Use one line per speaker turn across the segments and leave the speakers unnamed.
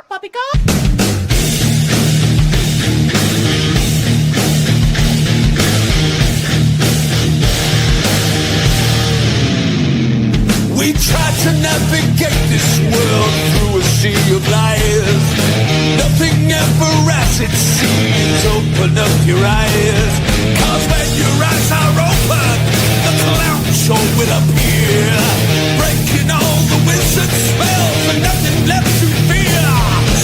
Poppycock!
We try to navigate this world through a sea of lies. Nothing ever as it seems. Open up your eyes, 'cause when your eyes are open, the clown show will appear, breaking all the wizard spells and nothing left to fear.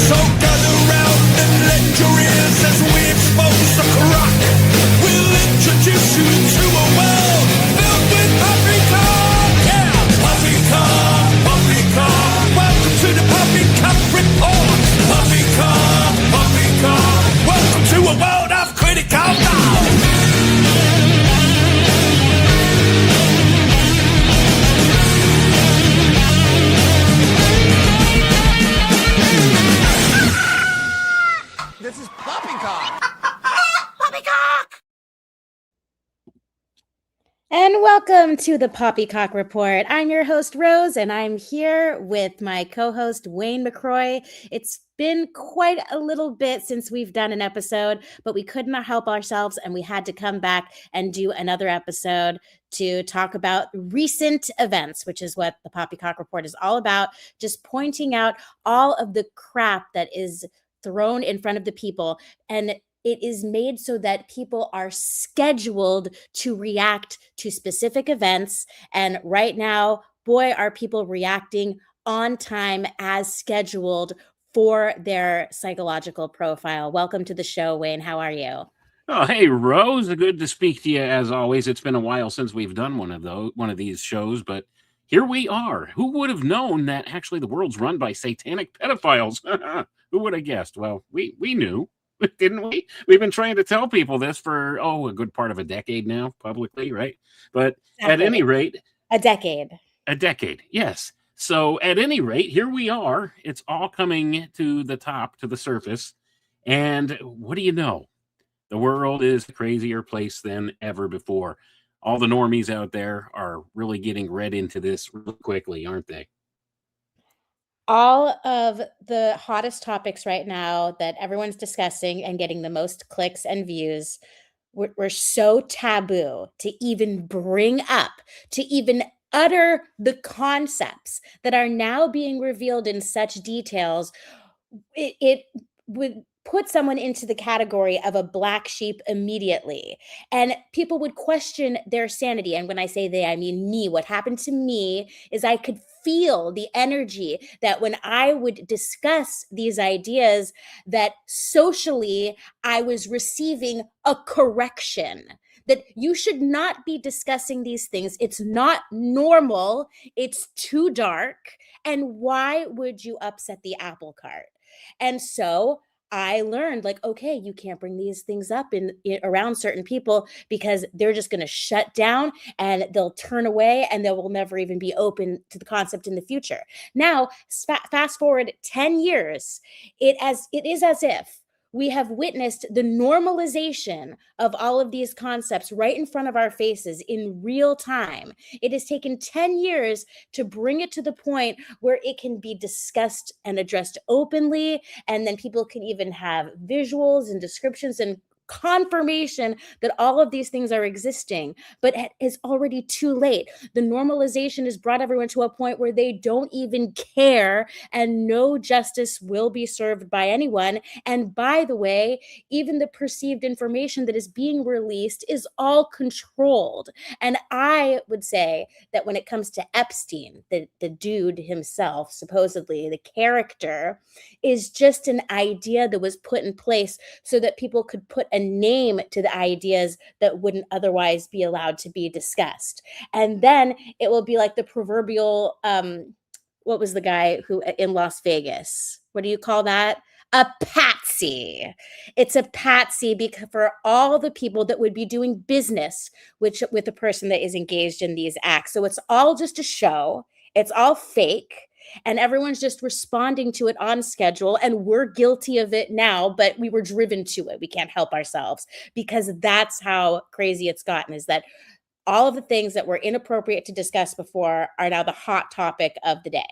So gather round and lend your ears as we expose the crock. We'll introduce you to a world filled with poppycock. Yeah, poppycock, poppycock. Welcome to the Poppycock Report. Poppycock, poppycock. Welcome to a world of critical thought.
This is Poppycock!
And welcome to the Poppycock Report. I'm your host, Rose, and I'm here with my co-host, Wayne McCroy. It's been quite a little bit since we've done an episode, but we could not help ourselves, and we had to come back and do another episode to talk about recent events, which is what the Poppycock Report is all about, just pointing out all of the crap that is thrown in front of the people. And it is made so that people are scheduled to react to specific events. And right now, boy, are people reacting on time as scheduled for their psychological profile. Welcome to the show, Wayne. How are you?
Oh, hey, Rose. Good to speak to you as always. It's been a while since we've done one of these shows, but here we are. Who would have known that actually the world's run by satanic pedophiles? Who would have guessed? Well, we knew. Didn't we? We've been trying to tell people this for, a good part of a decade now, publicly, right? But at any rate...
A decade.
A decade, yes. So at any rate, here we are. It's all coming to the top, to the surface. And what do you know? The world is a crazier place than ever before. All the normies out there are really getting read into this really quickly, aren't they?
All of the hottest topics right now that everyone's discussing and getting the most clicks and views were so taboo to even bring up, to even utter the concepts that are now being revealed in such details. It would put someone into the category of a black sheep immediately. And people would question their sanity. And when I say they, I mean me. What happened to me is I could feel the energy that when I would discuss these ideas, that socially I was receiving a correction. That you should not be discussing these things. It's not normal. It's too dark. And why would you upset the apple cart? And so I learned, like, okay, you can't bring these things up in around certain people because they're just going to shut down and they'll turn away and they will never even be open to the concept in the future. Now, fast forward 10 years, it is as if we have witnessed the normalization of all of these concepts right in front of our faces in real time. It has taken 10 years to bring it to the point where it can be discussed and addressed openly, and then people can even have visuals and descriptions and confirmation that all of these things are existing, but it is already too late. The normalization has brought everyone to a point where they don't even care, and no justice will be served by anyone. And by the way, even the perceived information that is being released is all controlled. And I would say that when it comes to Epstein, the dude himself, supposedly the character, is just an idea that was put in place so that people could put a name to the ideas that wouldn't otherwise be allowed to be discussed. And then it will be like the proverbial, what was the guy who in Las Vegas? What do you call that? a patsy. It's a patsy because for all the people that would be doing business with the person that is engaged in these acts. So it's all just a show. It's all fake. And everyone's just responding to it on schedule. And we're guilty of it now, but we were driven to it. We can't help ourselves because that's how crazy it's gotten, is that all of the things that were inappropriate to discuss before are now the hot topic of the day.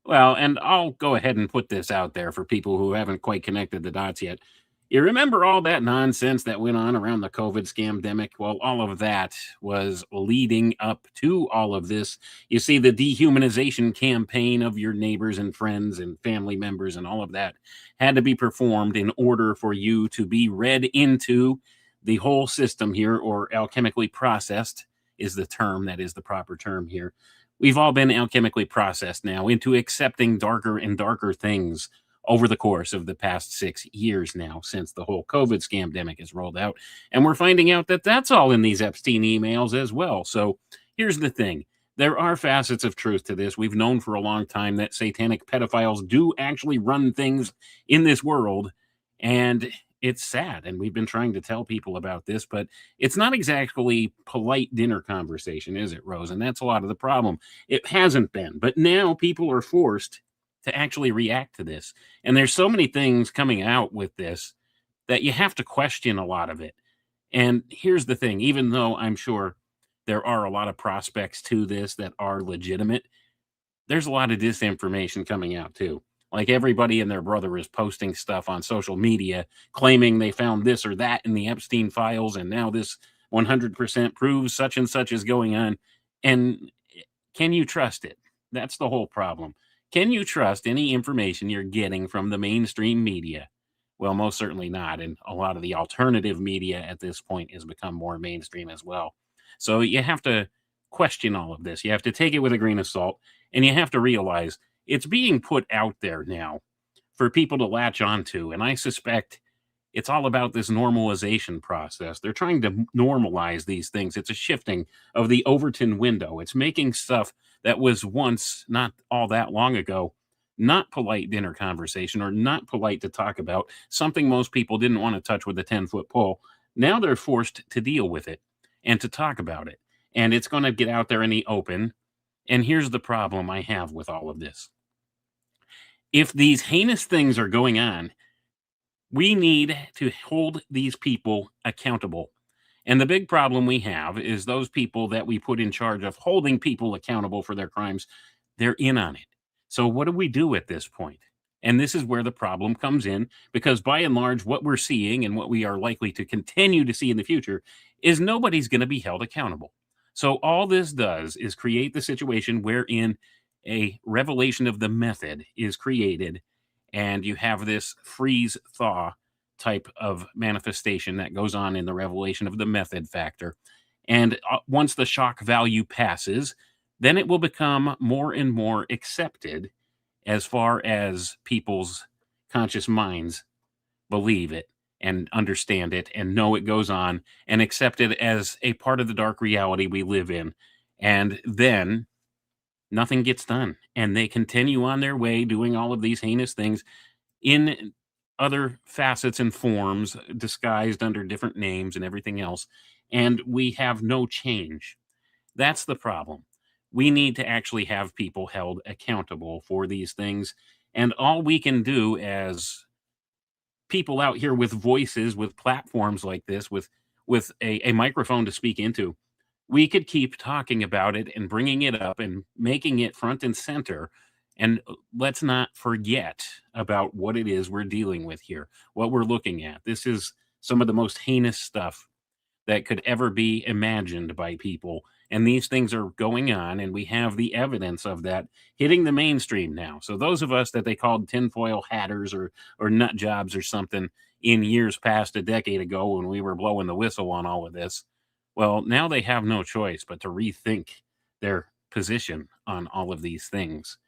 Well, and I'll go ahead and put this out there for people who haven't quite connected the dots yet. You remember all that nonsense that went on around the COVID scamdemic? Well, all of that was leading up to all of this. You see, the dehumanization campaign of your neighbors and friends and family members and all of that had to be performed in order for you to be read into the whole system here, or alchemically processed is the term that is the proper term here. We've all been alchemically processed now into accepting darker and darker things over the course of the past 6 years now, since the whole COVID scamdemic is rolled out. And we're finding out that that's all in these Epstein emails as well. So here's the thing. There are facets of truth to this. We've known for a long time that satanic pedophiles do actually run things in this world. And it's sad. And we've been trying to tell people about this, but it's not exactly polite dinner conversation, is it, Rose? And that's a lot of the problem. It hasn't been. But now people are forced to actually react to this. And there's so many things coming out with this that you have to question a lot of it. And here's the thing, even though I'm sure there are a lot of prospects to this that are legitimate, there's a lot of disinformation coming out too. Like everybody and their brother is posting stuff on social media claiming they found this or that in the Epstein files, and now this 100% proves such and such is going on. And can you trust it? That's the whole problem. Can you trust any information you're getting from the mainstream media? Well, most certainly not. And a lot of the alternative media at this point has become more mainstream as well. So you have to question all of this. You have to take it with a grain of salt, and you have to realize it's being put out there now for people to latch onto. And I suspect it's all about this normalization process. They're trying to normalize these things. It's a shifting of the Overton window. It's making stuff that was once, not all that long ago, not polite dinner conversation or not polite to talk about, something most people didn't want to touch with a 10-foot pole. Now they're forced to deal with it and to talk about it. And it's going to get out there in the open. And here's the problem I have with all of this. If these heinous things are going on, we need to hold these people accountable. And the big problem we have is those people that we put in charge of holding people accountable for their crimes, they're in on it. So what do we do at this point? And this is where the problem comes in, because by and large, what we're seeing and what we are likely to continue to see in the future is nobody's going to be held accountable. So all this does is create the situation wherein a revelation of the method is created, and you have this freeze thaw type of manifestation that goes on in the revelation of the method factor. And once the shock value passes, then it will become more and more accepted as far as people's conscious minds believe it and understand it and know it goes on and accept it as a part of the dark reality we live in. And then nothing gets done. And they continue on their way doing all of these heinous things in other facets and forms, disguised under different names and everything else. And we have no change. That's the problem. We need to actually have people held accountable for these things. And all we can do as people out here with voices, with platforms like this, with a microphone to speak into, we could keep talking about it and bringing it up and making it front and center. And let's not forget about what it is we're dealing with here, what we're looking at. This is some of the most heinous stuff that could ever be imagined by people. And these things are going on, and we have the evidence of that hitting the mainstream now. So those of us that they called tinfoil hatters or nut jobs or something in years past, a decade ago, when we were blowing the whistle on all of this, well, now they have no choice but to rethink their position on all of these things.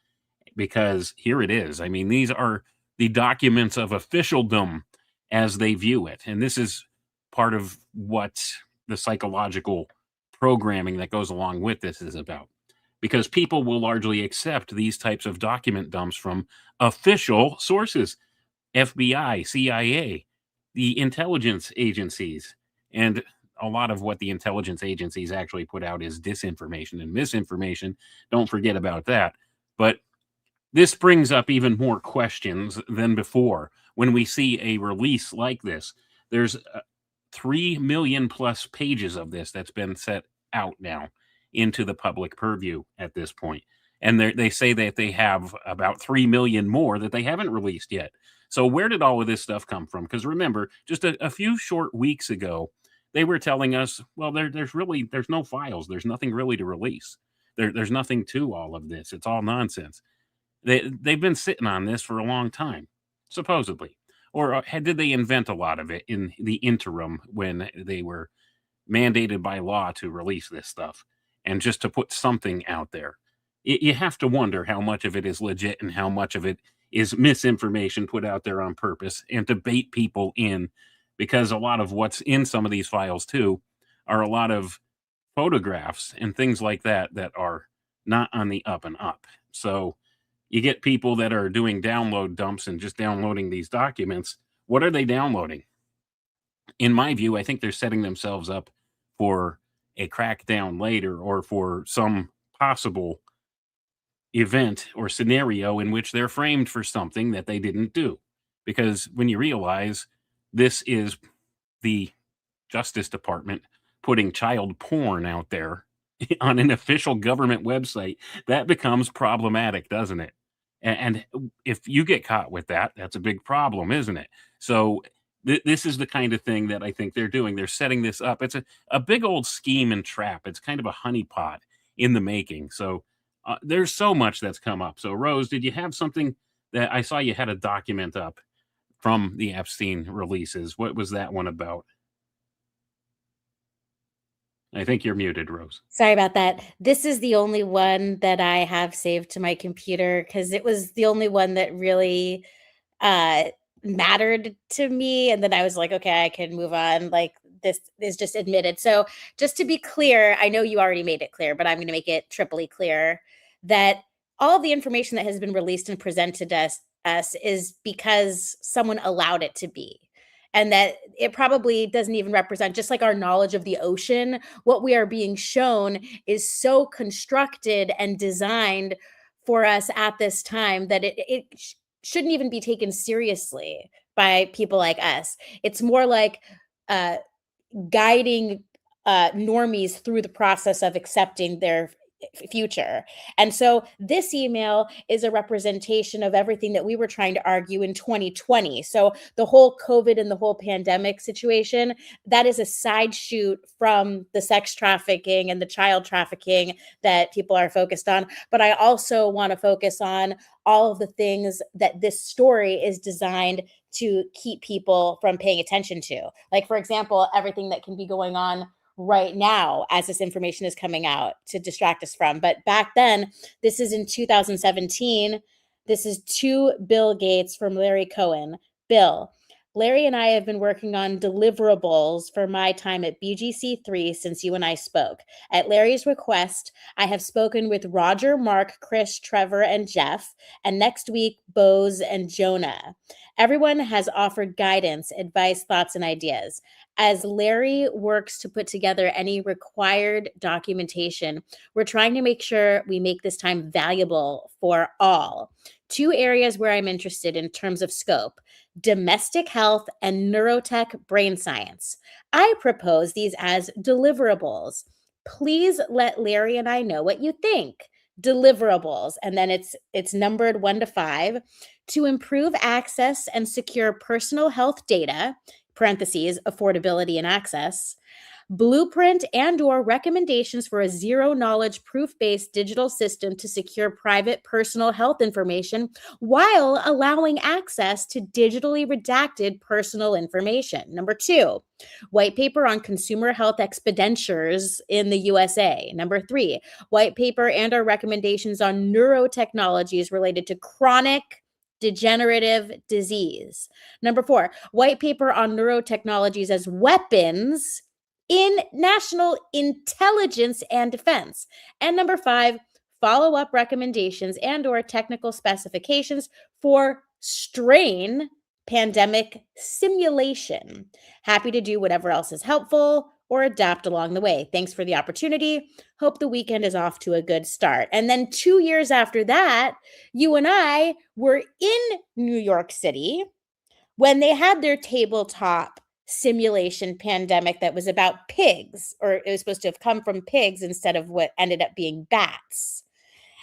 Because here it is. I mean, these are the documents of officialdom as they view it. And this is part of what the psychological programming that goes along with this is about. Because people will largely accept these types of document dumps from official sources. FBI, CIA, the intelligence agencies. And a lot of what the intelligence agencies actually put out is disinformation and misinformation. Don't forget about that. But this brings up even more questions than before when we see a release like this. There's 3 million plus pages of this that's been set out now into the public purview at this point. And they say that they have about 3 million more that they haven't released yet. So where did all of this stuff come from? Because remember, just a few short weeks ago, they were telling us, well, there's no files. There's nothing really to release. There's nothing to all of this. It's all nonsense. They've been sitting on this for a long time, supposedly. Or did they invent a lot of it in the interim when they were mandated by law to release this stuff and just to put something out there? You have to wonder how much of it is legit and how much of it is misinformation put out there on purpose and to bait people in, because a lot of what's in some of these files too are a lot of photographs and things like that that are not on the up and up. So you get people that are doing download dumps and just downloading these documents. What are they downloading? In my view, I think they're setting themselves up for a crackdown later or for some possible event or scenario in which they're framed for something that they didn't do. Because when you realize this is the Justice Department putting child porn out there on an official government website, that becomes problematic, doesn't it? And if you get caught with that, that's a big problem, isn't it? So this is the kind of thing that I think they're doing. They're setting this up. It's a big old scheme and trap. It's kind of a honeypot in the making. So there's so much that's come up. So Rose, did you have something that I saw you had a document up from the Epstein releases? What was that one about? I think you're muted, Rose.
Sorry about that. This is the only one that I have saved to my computer because it was the only one that really uh mattered to me. And then I was like, okay, I can move on. Like this is just admitted. So just to be clear, I know you already made it clear, but I'm going to make it triply clear that all the information that has been released and presented to us is because someone allowed it to be. And that it probably doesn't even represent, just like our knowledge of the ocean, what we are being shown is so constructed and designed for us at this time that it shouldn't even be taken seriously by people like us. It's more like uh, guiding normies through the process of accepting their future. And so this email is a representation of everything that we were trying to argue in 2020. So the whole COVID and the whole pandemic situation, that is a side shoot from the sex trafficking and the child trafficking that people are focused on. But I also want to focus on all of the things that this story is designed to keep people from paying attention to. Like, for example, everything that can be going on right now as this information is coming out to distract us from. But back then, this is in 2017. This is to Bill Gates from Larry Cohen. Bill, Larry and I have been working on deliverables for my time at BGC3 since you and I spoke. At Larry's request, I have spoken with Roger, Mark, Chris, Trevor, and Jeff, and next week, Bose and Jonah. Everyone has offered guidance, advice, thoughts, and ideas. As Larry works to put together any required documentation, we're trying to make sure we make this time valuable for all. 2 areas where I'm interested in terms of scope: domestic health and neurotech brain science. I propose these as deliverables. Please let Larry and I know what you think. Deliverables, and then it's numbered 1 to 5, to improve access and secure personal health data, parentheses, affordability and access, blueprint and or recommendations for a zero knowledge proof-based digital system to secure private personal health information while allowing access to digitally redacted personal information. Number 2, white paper on consumer health expenditures in the USA. Number 3, white paper and or recommendations on neurotechnologies related to chronic degenerative disease. Number 4, white paper on neurotechnologies as weapons in national intelligence and defense. And number 5, follow-up recommendations and or technical specifications for strain pandemic simulation. Happy to do whatever else is helpful or adapt along the way. Thanks for the opportunity. Hope the weekend is off to a good start. And then 2 years after that, you and I were in New York City when they had their tabletop simulation pandemic that was about pigs, or it was supposed to have come from pigs instead of what ended up being bats.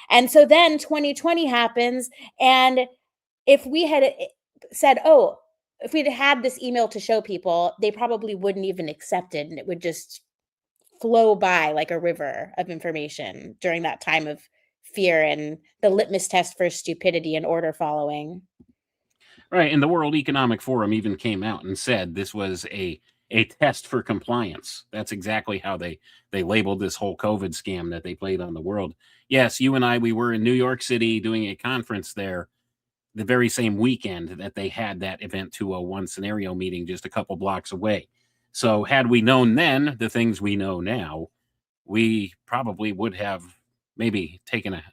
And so then 2020 happens, and if we had said, oh, if we'd had this email to show people, they probably wouldn't even accept it, and it would just flow by like a river of information during that time of fear and the litmus test for stupidity and order following.
Right, and the World Economic Forum even came out and said this was a test for compliance. That's exactly how they labeled this whole COVID scam that they played on the world. Yes, you and I, we were in New York City doing a conference there the very same weekend that they had that Event 201 scenario meeting just a couple blocks away. So had we known then the things we know now, we probably would have maybe taken a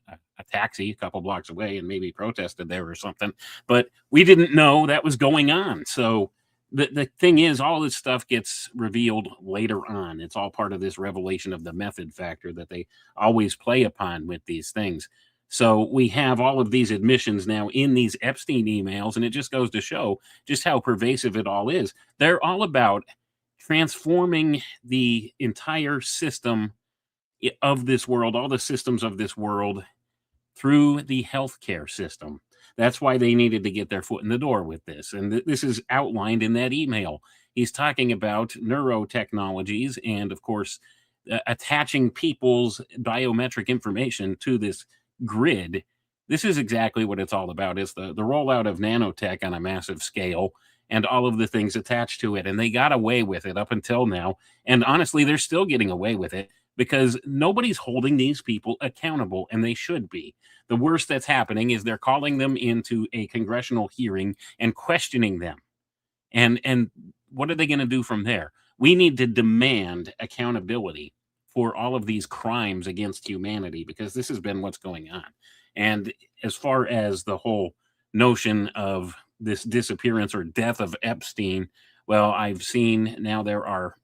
taxi a couple blocks away and maybe protested there or something. But we didn't know that was going on. So the thing is, all this stuff gets revealed later on. It's all part of this revelation of the method factor that they always play upon with these things. So we have all of these admissions now in these Epstein emails, and it just goes to show just how pervasive it all is. They're all about transforming the entire system of this world, all the systems of this world, through the healthcare system. That's why they needed to get their foot in the door with this. And this is outlined in that email. He's talking about neurotechnologies and, of course, attaching people's biometric information to this grid. This is exactly what it's all about. It's the rollout of nanotech on a massive scale and all of the things attached to it. And they got away with it up until now. And honestly, they're still getting away with it because nobody's holding these people accountable, and they should be. The worst that's happening is they're calling them into a congressional hearing and questioning them. And what are they going to do from there? We need to demand accountability for all of these crimes against humanity, because this has been what's going on. And as far as the whole notion of this disappearance or death of Epstein, well, I've seen now there are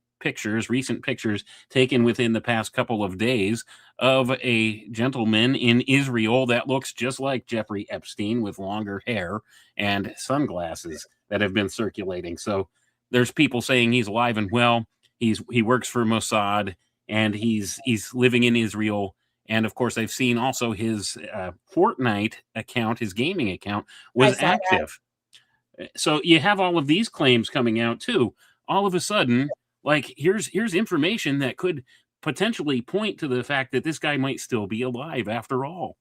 recent pictures taken within the past couple of days of a gentleman in Israel that looks just like Jeffrey Epstein with longer hair and sunglasses that have been circulating. So there's people saying he's alive and well. He works for Mossad, and he's living in Israel. And of course, I've seen also his Fortnite account, his gaming account, was active. So you have all of these claims coming out too. All of a sudden, like here's information that could potentially point to the fact that this guy might still be alive after all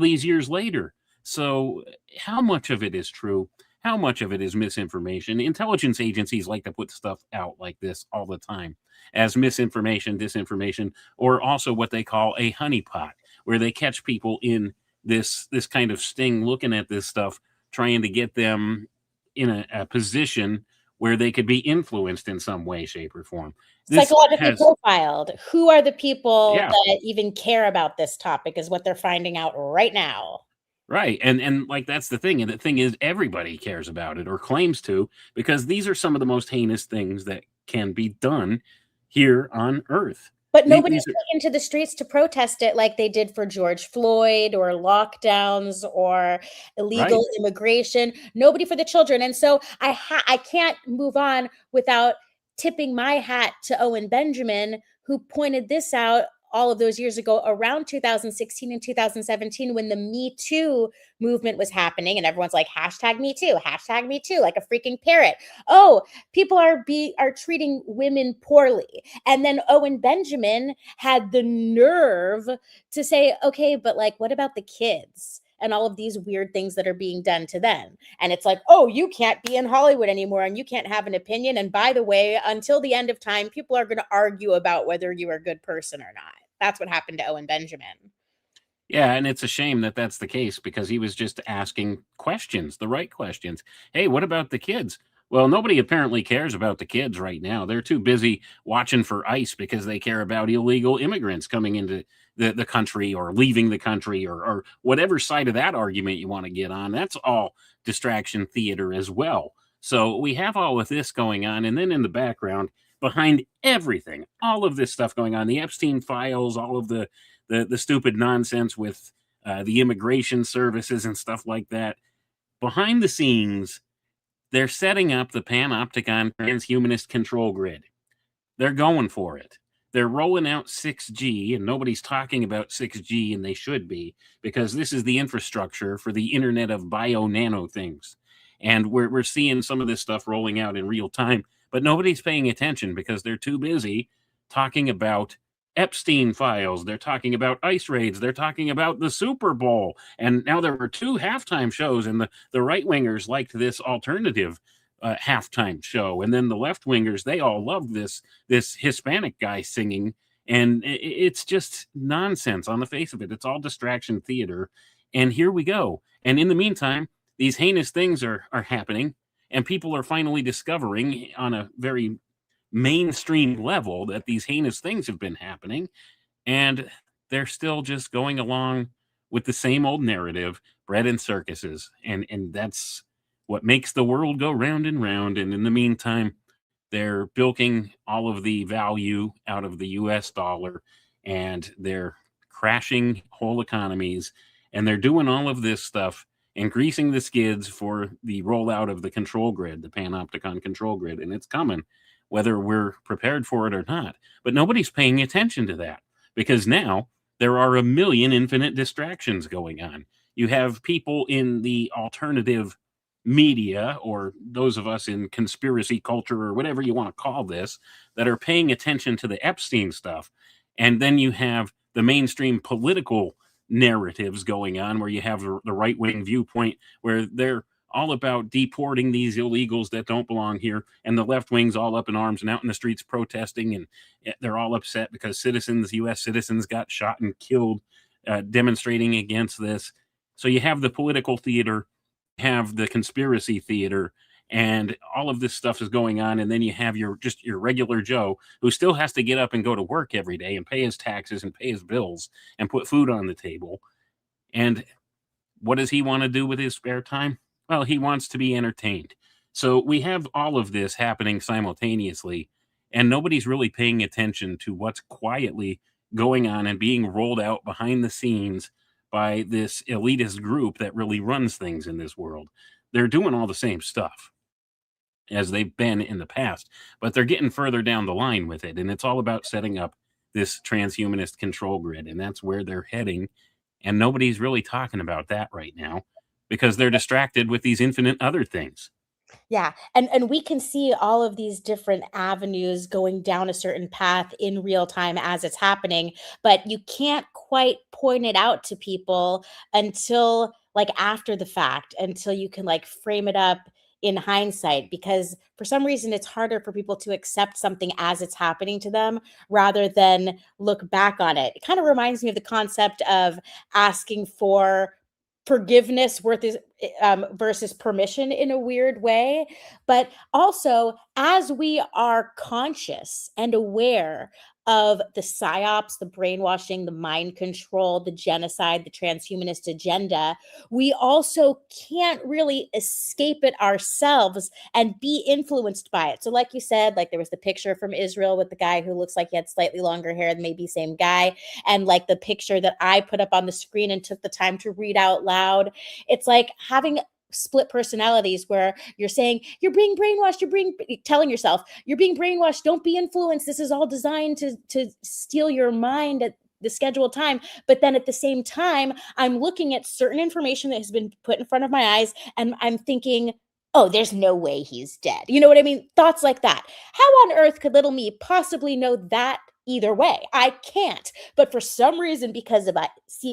these years later. So how much of it is true? How much of it is misinformation? Intelligence agencies like to put stuff out like this all the time as misinformation, disinformation, or also what they call a honeypot, where they catch people in this kind of sting looking at this stuff, trying to get them in a position where they could be influenced in some way, shape, or form.
Psychologically profiled. Who are the people that even care about this topic is what they're finding out right now.
Right. And like, that's the thing. And the thing is, everybody cares about it or claims to, because these are some of the most heinous things that can be done here on Earth.
But nobody's taken to the streets to protest it like they did for George Floyd or lockdowns or illegal immigration. Nobody for the children. And so I can't move on without tipping my hat to Owen Benjamin, who pointed this out all of those years ago around 2016 and 2017 when the Me Too movement was happening, and everyone's like, hashtag Me Too, like a freaking parrot. Oh, people are treating women poorly. And then Owen Benjamin had the nerve to say, okay, but like, what about the kids? And all of these weird things that are being done to them. And it's like, oh, you can't be in Hollywood anymore and you can't have an opinion. And by the way, until the end of time, people are going to argue about whether you are a good person or not. That's what happened to Owen Benjamin.
Yeah, and it's a shame that that's the case, because he was just asking questions, the right questions. Hey, what about the kids? Well, nobody apparently cares about the kids right now. They're too busy watching for ICE because they care about illegal immigrants coming into the country or leaving the country, or whatever side of that argument you want to get on. That's all distraction theater as well. So we have all of this going on. And then in the background, behind everything, all of this stuff going on, the Epstein files, all of the stupid nonsense with the immigration services and stuff like that. Behind the scenes, they're setting up the panopticon transhumanist control grid. They're going for it. They're rolling out 6G, and nobody's talking about 6G, and they should be, because this is the infrastructure for the Internet of bio-nano things. And we're seeing some of this stuff rolling out in real time, but nobody's paying attention because they're too busy talking about Epstein files. They're talking about ice raids. They're talking about the Super Bowl. And now there were 2 halftime shows, and the right-wingers liked this alternative halftime show, and then the left wingers, they all loved this Hispanic guy singing, and it's just nonsense on the face of it. It's all distraction theater, and here we go. And in the meantime, these heinous things are happening, and people are finally discovering on a very mainstream level that these heinous things have been happening, and they're still just going along with the same old narrative, bread and circuses, and that's what makes the world go round and round. And in the meantime, they're bilking all of the value out of the US dollar, and they're crashing whole economies, and they're doing all of this stuff and greasing the skids for the rollout of the control grid, the panopticon control grid. And it's coming, whether we're prepared for it or not. But nobody's paying attention to that, because now there are a million infinite distractions going on. You have people in the alternative media, or those of us in conspiracy culture, or whatever you want to call this, that are paying attention to the Epstein stuff. And then you have the mainstream political narratives going on, where you have the right-wing viewpoint, where they're all about deporting these illegals that don't belong here, and the left wing's all up in arms and out in the streets protesting, and they're all upset because US citizens got shot and killed demonstrating against this. So you have the political theater, have the conspiracy theater, and all of this stuff is going on. And then you have your regular Joe, who still has to get up and go to work every day and pay his taxes and pay his bills and put food on the table. And what does he want to do with his spare time? Well, he wants to be entertained. So we have all of this happening simultaneously, and nobody's really paying attention to what's quietly going on and being rolled out behind the scenes by this elitist group that really runs things in this world. They're doing all the same stuff as they've been in the past, but they're getting further down the line with it. And it's all about setting up this transhumanist control grid. And that's where they're heading. And nobody's really talking about that right now, because they're distracted with these infinite other things.
Yeah. And we can see all of these different avenues going down a certain path in real time as it's happening, but you can't quite point it out to people until like after the fact, until you can like frame it up in hindsight, because for some reason it's harder for people to accept something as it's happening to them rather than look back on it. It kind of reminds me of the concept of asking for forgiveness versus permission in a weird way. But also, as we are conscious and aware of the psyops, the brainwashing, the mind control, the genocide, the transhumanist agenda, we also can't really escape it ourselves and be influenced by it. So like you said, like there was the picture from Israel with the guy who looks like he had slightly longer hair, maybe same guy, and like the picture that I put up on the screen and took the time to read out loud. It's like having split personalities where you're saying you're being brainwashed, telling yourself you're being brainwashed, don't be influenced, this is all designed to steal your mind at the scheduled time. But then at the same time, I'm looking at certain information that has been put in front of my eyes and I'm thinking, oh, there's no way he's dead. You know what I mean? Thoughts like that. How on earth could little me possibly know that either way? I can't. But for some reason, because of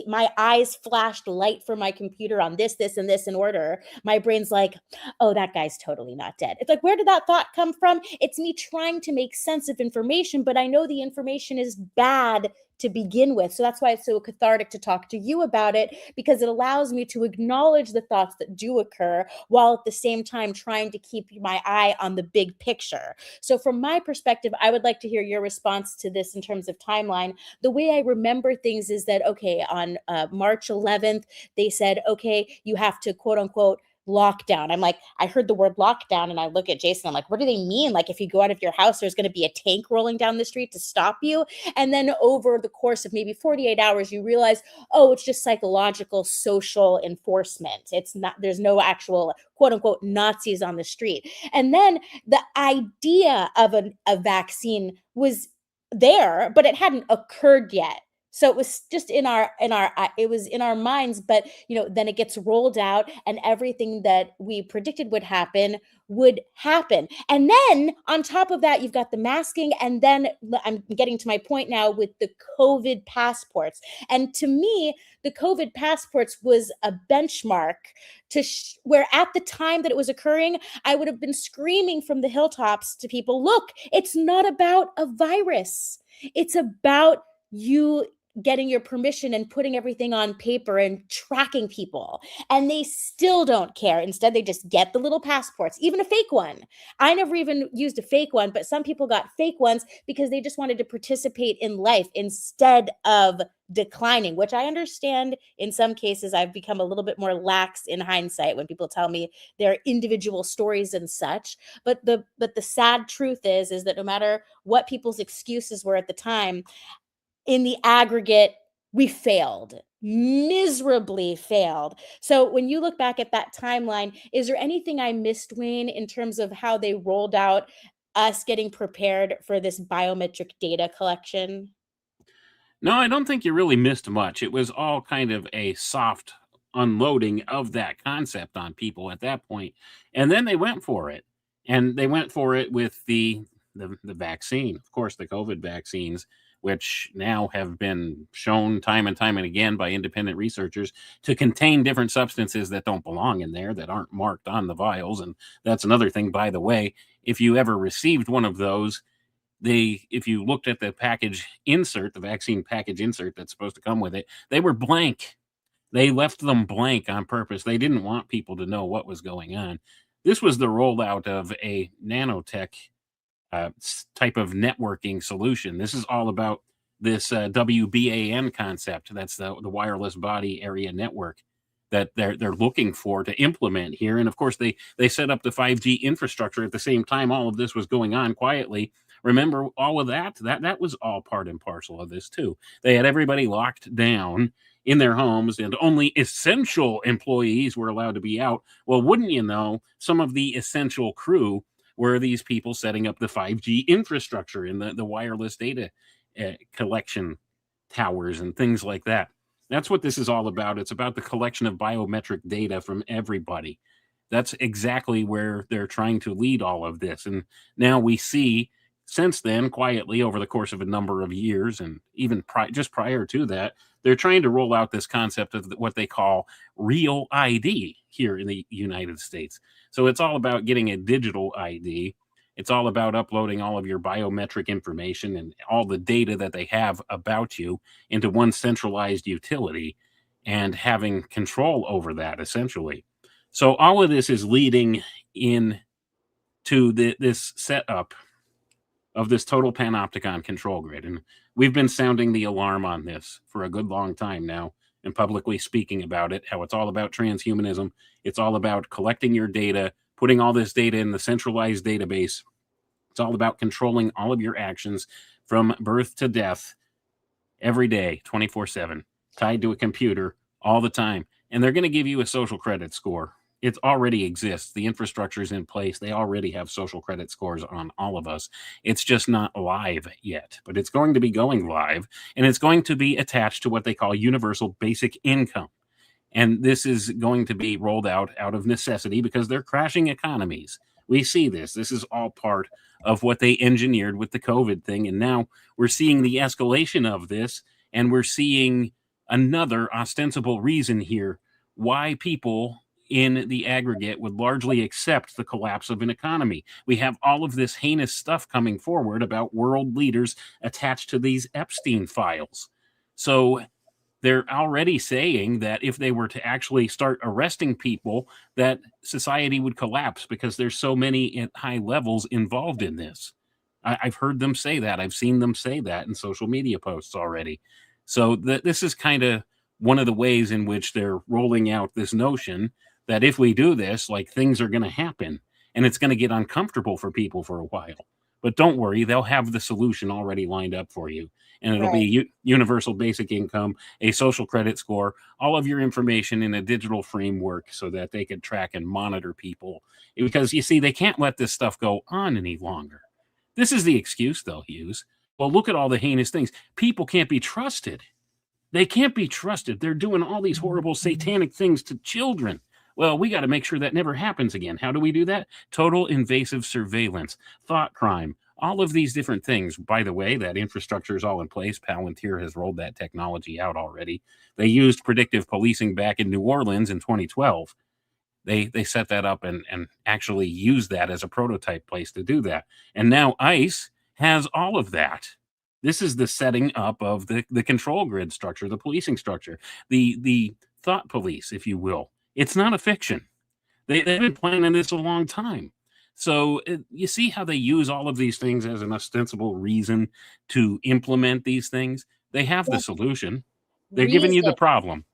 my eyes flashed light from my computer on this, and this in order, my brain's like, oh, that guy's totally not dead. It's like, where did that thought come from? It's me trying to make sense of information, but I know the information is bad to begin with. So that's why it's so cathartic to talk to you about it, because it allows me to acknowledge the thoughts that do occur while at the same time trying to keep my eye on the big picture. So from my perspective, I would like to hear your response to this in terms of timeline. The way I remember things is that, okay, on March 11th, they said, okay, you have to quote unquote lockdown. I'm like, I heard the word lockdown and I look at Jason, I'm like, what do they mean? Like, if you go out of your house, there's going to be a tank rolling down the street to stop you. And then over the course of maybe 48 hours, you realize, oh, it's just psychological, social enforcement. It's not, there's no actual quote unquote Nazis on the street. And then the idea of a vaccine was there, but it hadn't occurred yet. So it was just in our it was in our minds, but then it gets rolled out and everything that we predicted would happen. And then on top of that, you've got the masking, and then I'm getting to my point now with the COVID passports. And to me, the COVID passports was a benchmark to where at the time that it was occurring, I would have been screaming from the hilltops to people, look, it's not about a virus. It's about you getting your permission and putting everything on paper and tracking people. And they still don't care. Instead, they just get the little passports, even a fake one. I never even used a fake one, but some people got fake ones because they just wanted to participate in life instead of declining, which I understand in some cases. I've become a little bit more lax in hindsight when people tell me their individual stories and such. But the sad truth is that no matter what people's excuses were at the time, in the aggregate, we failed, miserably failed. So when you look back at that timeline, is there anything I missed, Wayne, in terms of how they rolled out us getting prepared for this biometric data collection?
No, I don't think you really missed much. It was all kind of a soft unloading of that concept on people at that point. And then they went for it. And they went for it with the vaccine, of course, the COVID vaccines, which now have been shown time and time and again by independent researchers to contain different substances that don't belong in there, that aren't marked on the vials. And that's another thing, by the way, if you ever received one of those, if you looked at the package insert, the vaccine package insert that's supposed to come with it, they were blank. They left them blank on purpose. They didn't want people to know what was going on. This was the rollout of a nanotech type of networking solution. This is all about this WBAN concept. That's the wireless body area network that they're looking for to implement here. And of course, they set up the 5G infrastructure at the same time all of this was going on quietly. Remember, all of that was all part and parcel of this too. They had everybody locked down in their homes, and only essential employees were allowed to be out. Well, wouldn't you know, some of the essential crew were these people setting up the 5G infrastructure in the wireless data collection towers and things like that. That's what this is all about. It's about the collection of biometric data from everybody. That's exactly where they're trying to lead all of this. And now we see, since then, quietly over the course of a number of years, and even just prior to that, they're trying to roll out this concept of what they call real ID here in the United States. So it's all about getting a digital ID. It's all about uploading all of your biometric information and all the data that they have about you into one centralized utility and having control over that, essentially. So all of this is leading in to this setup of this total panopticon control grid. And we've been sounding the alarm on this for a good long time now and publicly speaking about it, how it's all about transhumanism. It's all about collecting your data, putting all this data in the centralized database. It's all about controlling all of your actions from birth to death every day, 24/7, tied to a computer all the time. And they're going to give you a social credit score. It already exists. The infrastructure is in place. They already have social credit scores on all of us. It's just not live yet, but it's going to be going live, and it's going to be attached to what they call universal basic income. And this is going to be rolled out of necessity because they're crashing economies. We see this. This is all part of what they engineered with the COVID thing. And now we're seeing the escalation of this, and we're seeing another ostensible reason here why people in the aggregate would largely accept the collapse of an economy. We have all of this heinous stuff coming forward about world leaders attached to these Epstein files. So they're already saying that if they were to actually start arresting people, that society would collapse because there's so many at high levels involved in this. I've heard them say that. I've seen them say that in social media posts already. So this is kind of one of the ways in which they're rolling out this notion that if we do this, like things are going to happen and it's going to get uncomfortable for people for a while. But don't worry, they'll have the solution already lined up for you. And it'll
Right.
be universal basic income, a social credit score, all of your information in a digital framework so that they can track and monitor people. Because you see, they can't let this stuff go on any longer. This is the excuse they'll use. Well, look at all the heinous things. People can't be trusted. They can't be trusted. They're doing all these horrible satanic things to children. Well, we got to make sure that never happens again. How do we do that? Total invasive surveillance, thought crime, all of these different things. By the way, that infrastructure is all in place. Palantir has rolled that technology out already. They used predictive policing back in New Orleans in 2012. They set that up and actually used that as a prototype place to do that. And now ICE has all of that. This is the setting up of the control grid structure, the policing structure, the thought police, if you will. It's not a fiction. They've been planning this a long time. So you see how they use all of these things as an ostensible reason to implement these things? They have the solution. They're giving you the problem.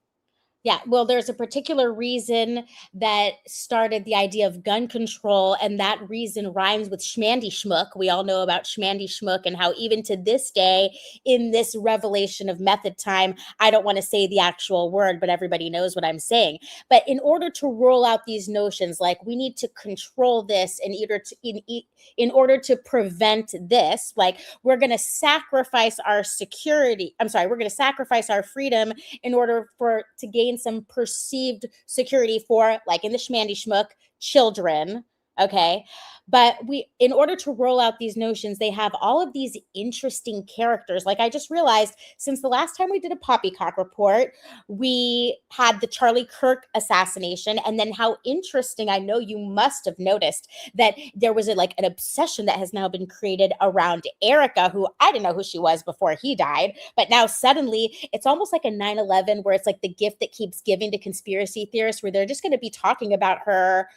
Yeah, well, there's a particular reason that started the idea of gun control, and that reason rhymes with schmandy schmuck. We all know about schmandy schmuck and how even to this day, in this revelation of method time, I don't want to say the actual word, but everybody knows what I'm saying. But in order to roll out these notions, like we need to control this in order to prevent this, like we're going to sacrifice our security. I'm sorry, we're going to sacrifice our freedom in order to gain some perceived security for, like in the schmandy schmuck, children. Okay. But in order to roll out these notions, they have all of these interesting characters. Like I just realized since the last time we did a Poppycock report, we had the Charlie Kirk assassination. And then how interesting, I know you must have noticed that there was an obsession that has now been created around Erica, who I didn't know who she was before he died. But now suddenly it's almost like a 9/11 where it's like the gift that keeps giving to conspiracy theorists, where they're just going to be talking about her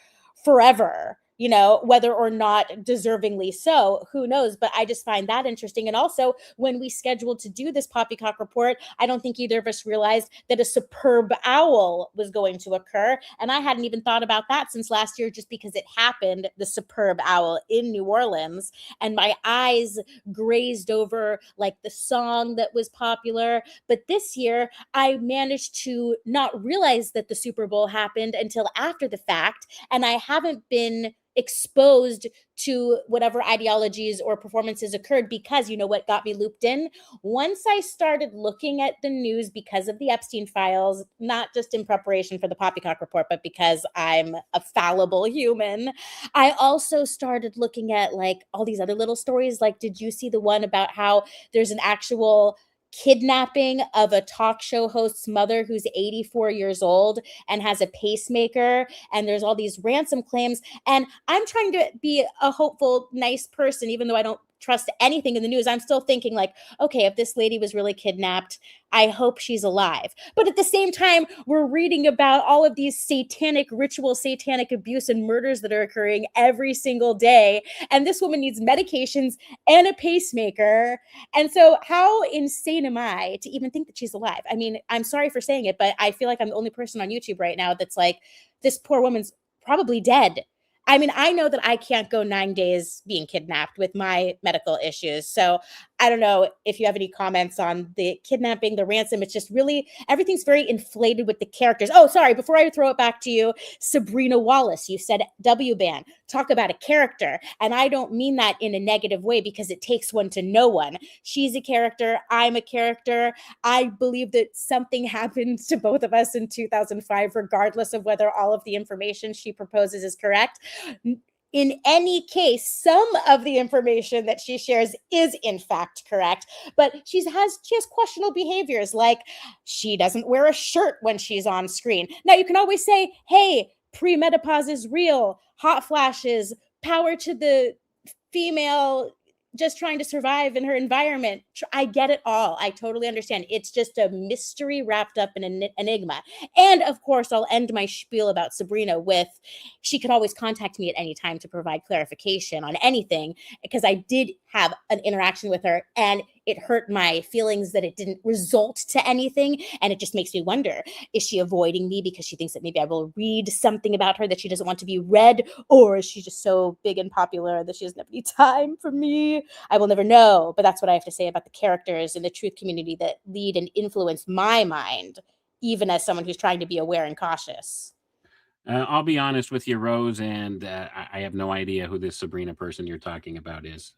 forever. Whether or not deservingly so, who knows? But I just find that interesting. And also, when we scheduled to do this Poppycock report, I don't think either of us realized that a superb owl was going to occur. And I hadn't even thought about that since last year, just because it happened, the superb owl in New Orleans. And my eyes grazed over like the song that was popular. But this year, I managed to not realize that the Super Bowl happened until after the fact. And I haven't been exposed to whatever ideologies or performances occurred, because you know what got me looped in? Once I started looking at the news because of the Epstein files, not just in preparation for the Poppycock report, but because I'm a fallible human, I also started looking at like all these other little stories. Like, did you see the one about how there's an actual kidnapping of a talk show host's mother who's 84 years old and has a pacemaker, and there's all these ransom claims? And I'm trying to be a hopeful, nice person, even though I don't trust anything in the news. I'm still thinking like, okay, if this lady was really kidnapped, I hope she's alive. But at the same time, we're reading about all of these satanic ritual, satanic abuse and murders that are occurring every single day. And this woman needs medications and a pacemaker. And so how insane am I to even think that she's alive? I mean, I'm sorry for saying it, but I feel like I'm the only person on YouTube right now that's like, this poor woman's probably dead. I mean, I know that I can't go 9 days being kidnapped with my medical issues. So I don't know if you have any comments on the kidnapping, the ransom. It's just really, everything's very inflated with the characters. Oh, sorry. Before I throw it back to you, Sabrina Wallace, you said W-Ban. Talk about a character. And I don't mean that in a negative way, because it takes one to know one. She's a character. I'm a character. I believe that something happened to both of us in 2005, regardless of whether all of the information she proposes is correct. In any case, some of the information that she shares is in fact correct, but she has questionable behaviors, like she doesn't wear a shirt when she's on screen. Now, you can always say, hey, premenopause is real, hot flashes, power to the female just trying to survive in her environment. I get it all. I totally understand. It's just a mystery wrapped up in an enigma. And of course, I'll end my spiel about Sabrina with, she could always contact me at any time to provide clarification on anything, because I did have an interaction with her, and it hurt my feelings that it didn't result to anything. And it just makes me wonder, is she avoiding me because she thinks that maybe I will read something about her that she doesn't want to be read? Or is she just so big and popular that she doesn't have any time for me? I will never know. But that's what I have to say about the characters in the truth community that lead and influence my mind, even as someone who's trying to be aware and cautious.
I'll be honest with you, Rose, and I have no idea who this Sabrina person you're talking about is.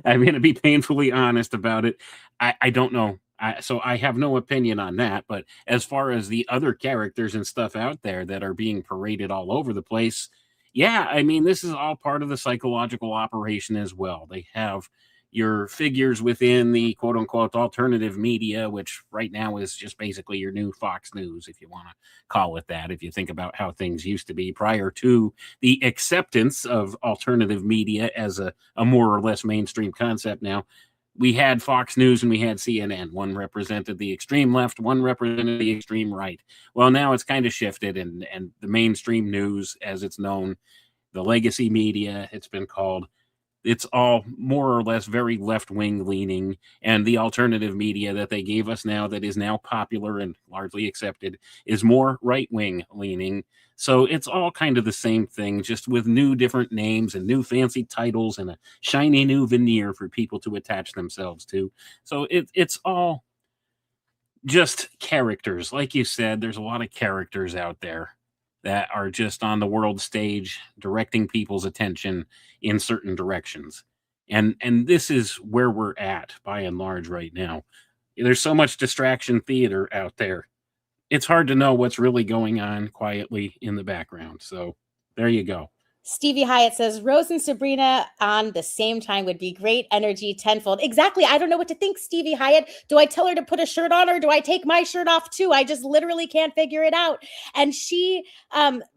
I'm going to be painfully honest about it. I don't know. So I have no opinion on that. But as far as the other characters and stuff out there that are being paraded all over the place, yeah, I mean, this is all part of the psychological operation as well. They have your figures within the quote unquote alternative media, which right now is just basically your new Fox News, if you want to call it that. If you think about how things used to be prior to the acceptance of alternative media as a more or less mainstream concept now, we had Fox News and we had CNN. One represented the extreme left, one represented the extreme right. Well, now it's kind of shifted, and the mainstream news, as it's known, the legacy media, it's been called, it's all more or less very left-wing leaning, and the alternative media that they gave us now that is now popular and largely accepted is more right-wing leaning. So it's all kind of the same thing, just with new different names and new fancy titles and a shiny new veneer for people to attach themselves to. So it's all just characters. Like you said, there's a lot of characters out there that are just on the world stage directing people's attention in certain directions. And this is where we're at by and large right now. There's so much distraction theater out there. It's hard to know what's really going on quietly in the background. So there you go.
Stevie Hyatt says Rose and Sabrina on the same time would be great energy tenfold. Exactly. I don't know what to think, Stevie Hyatt. Do I tell her to put a shirt on, or do I take my shirt off too? I just literally can't figure it out. And she,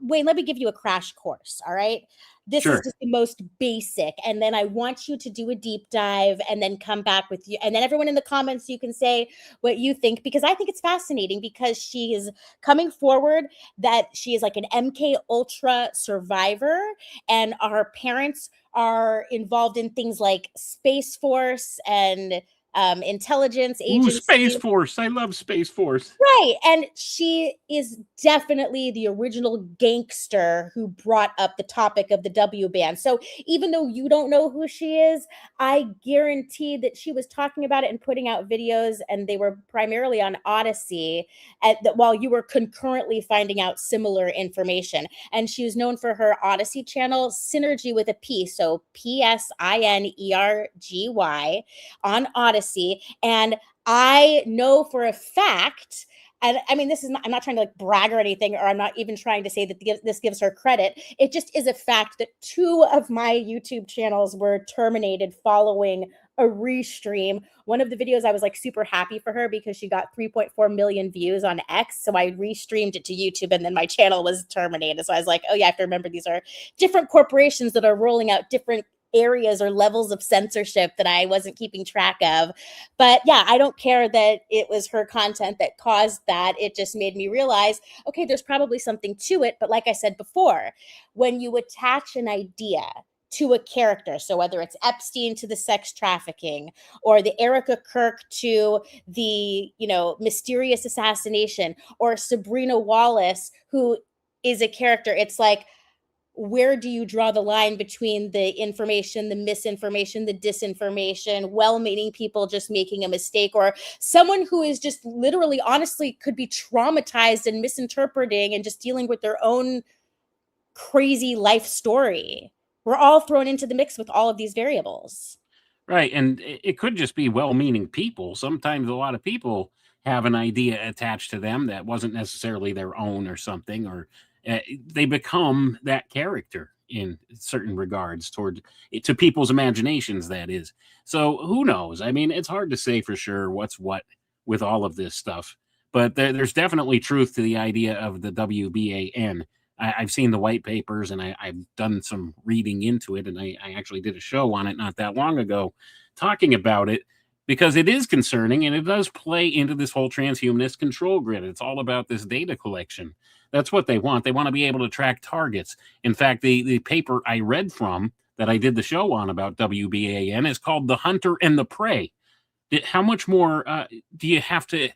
Wayne, let me give you a crash course. All right. This
Sure.
is just the most basic. And then I want you to do a deep dive and then come back with you. And then everyone in the comments, you can say what you think, because I think it's fascinating, because she is coming forward that she is like an MK Ultra survivor, and our parents are involved in things like Space Force and intelligence
Ooh,
agency.
Space Force. I love Space Force.
Right. And she is definitely the original gangster who brought up the topic of the W band. So even though you don't know who she is, I guarantee that she was talking about it and putting out videos, and they were primarily on Odyssey while you were concurrently finding out similar information. And she was known for her Odyssey channel, Synergy with a P. So PSINERGY on Odyssey. And I know for a fact, and I mean, this is not, I'm not trying to like brag or anything, or I'm not even trying to say that this gives her credit. It just is a fact that 2 of my YouTube channels were terminated following a restream. One of the videos, I was like super happy for her because she got 3.4 million views on X. So I restreamed it to YouTube, and then my channel was terminated. So I was like, oh yeah, I have to remember these are different corporations that are rolling out different areas or levels of censorship that I wasn't keeping track of. But yeah, I don't care that it was her content that caused that. It just made me realize, okay, there's probably something to it. But like I said before, when you attach an idea to a character, so whether it's Epstein to the sex trafficking, or the Erica Kirk to the, mysterious assassination, or Sabrina Wallace, who is a character, it's like, where do you draw the line between the information, the misinformation, the disinformation, well-meaning people just making a mistake, or someone who is just literally, honestly, could be traumatized and misinterpreting and just dealing with their own crazy life story? We're all thrown into the mix with all of these variables.
Right. And it could just be well-meaning people. Sometimes a lot of people have an idea attached to them that wasn't necessarily their own or something, or they become that character in certain regards to people's imaginations, that is. So who knows? I mean, it's hard to say for sure what's what with all of this stuff, but there's definitely truth to the idea of the WBAN. I've seen the white papers, and I've done some reading into it, and I actually did a show on it not that long ago talking about it, because it is concerning, and it does play into this whole transhumanist control grid. It's all about this data collection. That's what they want. They want to be able to track targets. In fact, the paper I read from that I did the show on about WBAN is called The Hunter and the Prey. How much more do you have to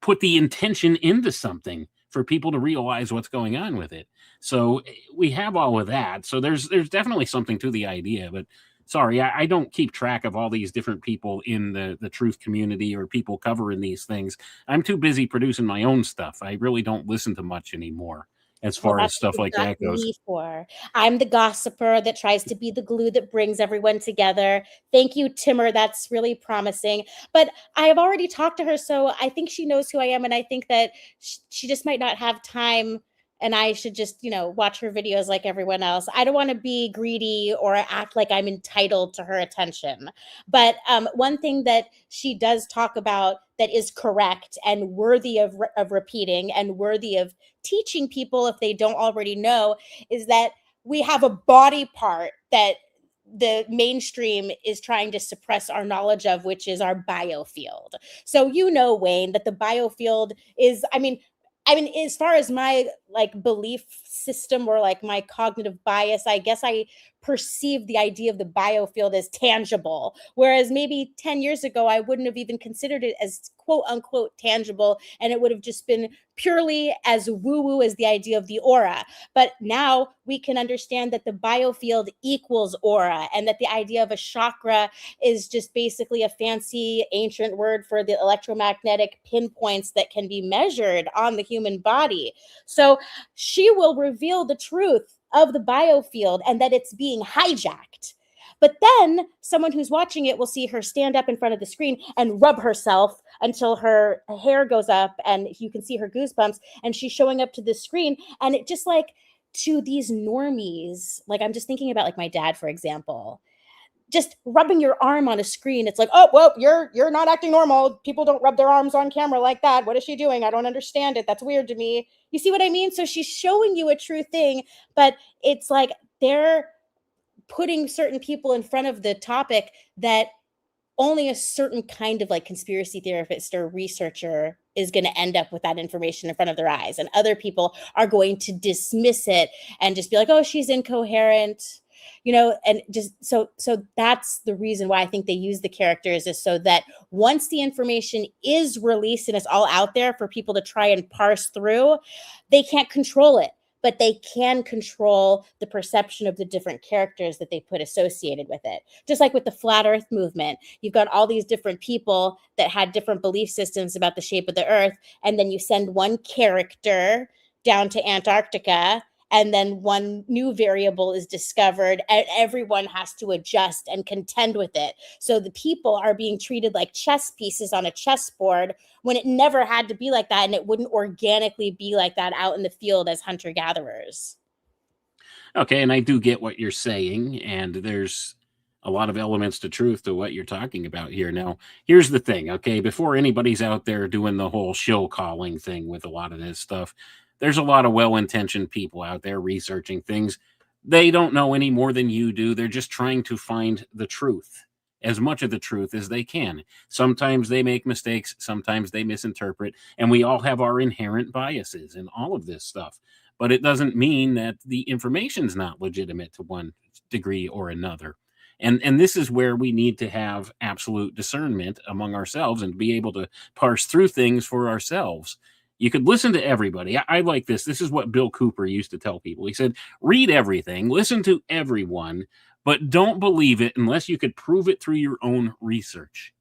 put the intention into something for people to realize what's going on with it? So we have all of that. So there's definitely something to the idea, but sorry, I don't keep track of all these different people in the truth community or people covering these things. I'm too busy producing my own stuff. I really don't listen to much anymore as
Well,
far as
that's what
stuff
you've
like
got
that goes.
me for. I'm the gossiper that tries to be the glue that brings everyone together. Thank you, Timmer. That's really promising. But I have already talked to her, so I think she knows who I am, and I think that she just might not have time, and I should just, watch her videos like everyone else. I don't want to be greedy or act like I'm entitled to her attention. But one thing that she does talk about that is correct and worthy of repeating and worthy of teaching people if they don't already know is that we have a body part that the mainstream is trying to suppress our knowledge of, which is our biofield. So Wayne, that the biofield is, as far as my belief system or my cognitive bias, I guess I perceive the idea of the biofield as tangible, whereas maybe 10 years ago I wouldn't have even considered it as quote unquote tangible, and it would have just been purely as woo-woo as the idea of the aura. But now we can understand that the biofield equals aura, and that the idea of a chakra is just basically a fancy ancient word for the electromagnetic pinpoints that can be measured on the human body. So she will reveal the truth of the biofield and that it's being hijacked. But then someone who's watching it will see her stand up in front of the screen and rub herself until her hair goes up and you can see her goosebumps, and she's showing up to the screen. And it just to these normies, I'm just thinking about my dad, for example, just rubbing your arm on a screen. It's oh, well, you're not acting normal. People don't rub their arms on camera like that. What is she doing? I don't understand it. That's weird to me. You see what I mean? So she's showing you a true thing, but it's they're putting certain people in front of the topic that only a certain kind of conspiracy theorist or researcher is going to end up with that information in front of their eyes. And other people are going to dismiss it and just be oh, she's incoherent, and just so that's the reason why I think they use the characters, is so that once the information is released and it's all out there for people to try and parse through, they can't control it, but they can control the perception of the different characters that they put associated with it. Just like with the flat earth movement, you've got all these different people that had different belief systems about the shape of the earth, and then you send one character down to Antarctica, and then one new variable is discovered, and everyone has to adjust and contend with it. So the people are being treated like chess pieces on a chessboard when it never had to be like that, and it wouldn't organically be like that out in the field as hunter-gatherers.
Okay, and I do get what you're saying, and there's a lot of elements to truth to what you're talking about here. Now, here's the thing, okay? Before anybody's out there doing the whole shill calling thing with a lot of this stuff, there's a lot of well-intentioned people out there researching things. They don't know any more than you do. They're just trying to find the truth, as much of the truth as they can. Sometimes they make mistakes, sometimes they misinterpret, and we all have our inherent biases in all of this stuff. But it doesn't mean that the information's not legitimate to one degree or another. And this is where we need to have absolute discernment among ourselves and be able to parse through things for ourselves. You could listen to everybody. I like this. This is what Bill Cooper used to tell people. He said, read everything, listen to everyone, but don't believe it unless you could prove it through your own research.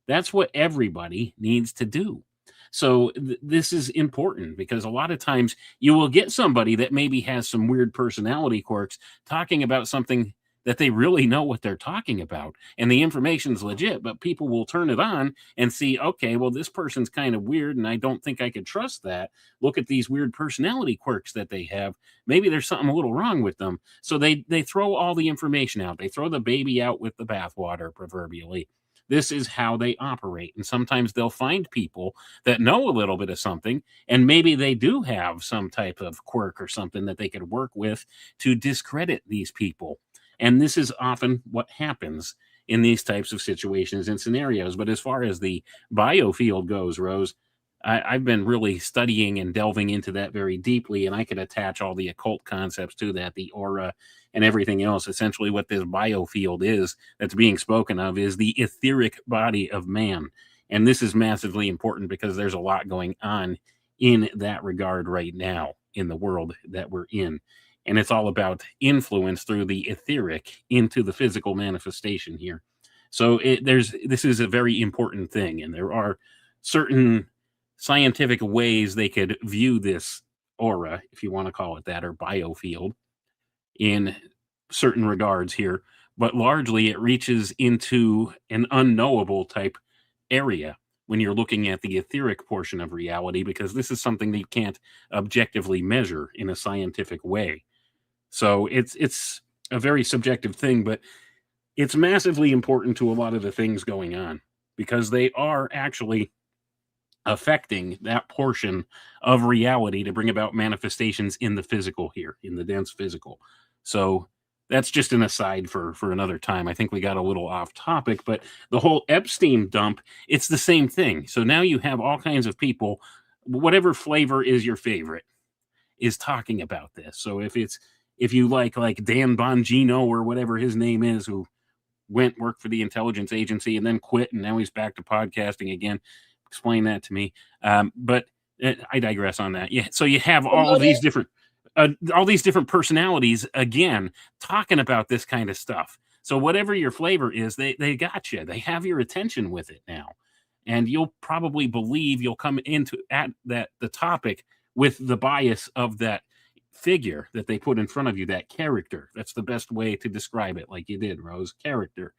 That's what everybody needs to do. So this is important, because a lot of times you will get somebody that maybe has some weird personality quirks talking about something that they really know what they're talking about, and the information's legit, but people will turn it on and see, okay, well, this person's kind of weird and I don't think I could trust that. Look at these weird personality quirks that they have. Maybe there's something a little wrong with them. So they throw all the information out. They throw the baby out with the bathwater, proverbially. This is how they operate. And sometimes they'll find people that know a little bit of something, and maybe they do have some type of quirk or something that they could work with to discredit these people. And this is often what happens in these types of situations and scenarios. But as far as the biofield goes, Rose, I've been really studying and delving into that very deeply, and I could attach all the occult concepts to that, the aura and everything else. Essentially, what this biofield is that's being spoken of is the etheric body of man. And this is massively important because there's a lot going on in that regard right now in the world that we're in. And it's all about influence through the etheric into the physical manifestation here. So this is a very important thing, and there are certain scientific ways they could view this aura, if you want to call it that, or biofield in certain regards here, but largely it reaches into an unknowable type area when you're looking at the etheric portion of reality, because this is something that you can't objectively measure in a scientific way. So it's a very subjective thing, but it's massively important to a lot of the things going on because they are actually affecting that portion of reality to bring about manifestations in the physical here, in the dense physical. So that's just an aside for another time. I think we got a little off topic, but the whole Epstein dump, it's the same thing. So now you have all kinds of people, whatever flavor is your favorite, is talking about this. So if you like Dan Bongino or whatever his name is, who went work for the intelligence agency and then quit, and now he's back to podcasting again. Explain that to me. But I digress on that. Yeah. So you have all these different personalities again talking about this kind of stuff. So whatever your flavor is, they got you. They have your attention with it now, and you'll probably believe you'll come into at that the topic with the bias of that figure that they put in front of you, that character. That's the best way to describe it, like you did, Rose. Character,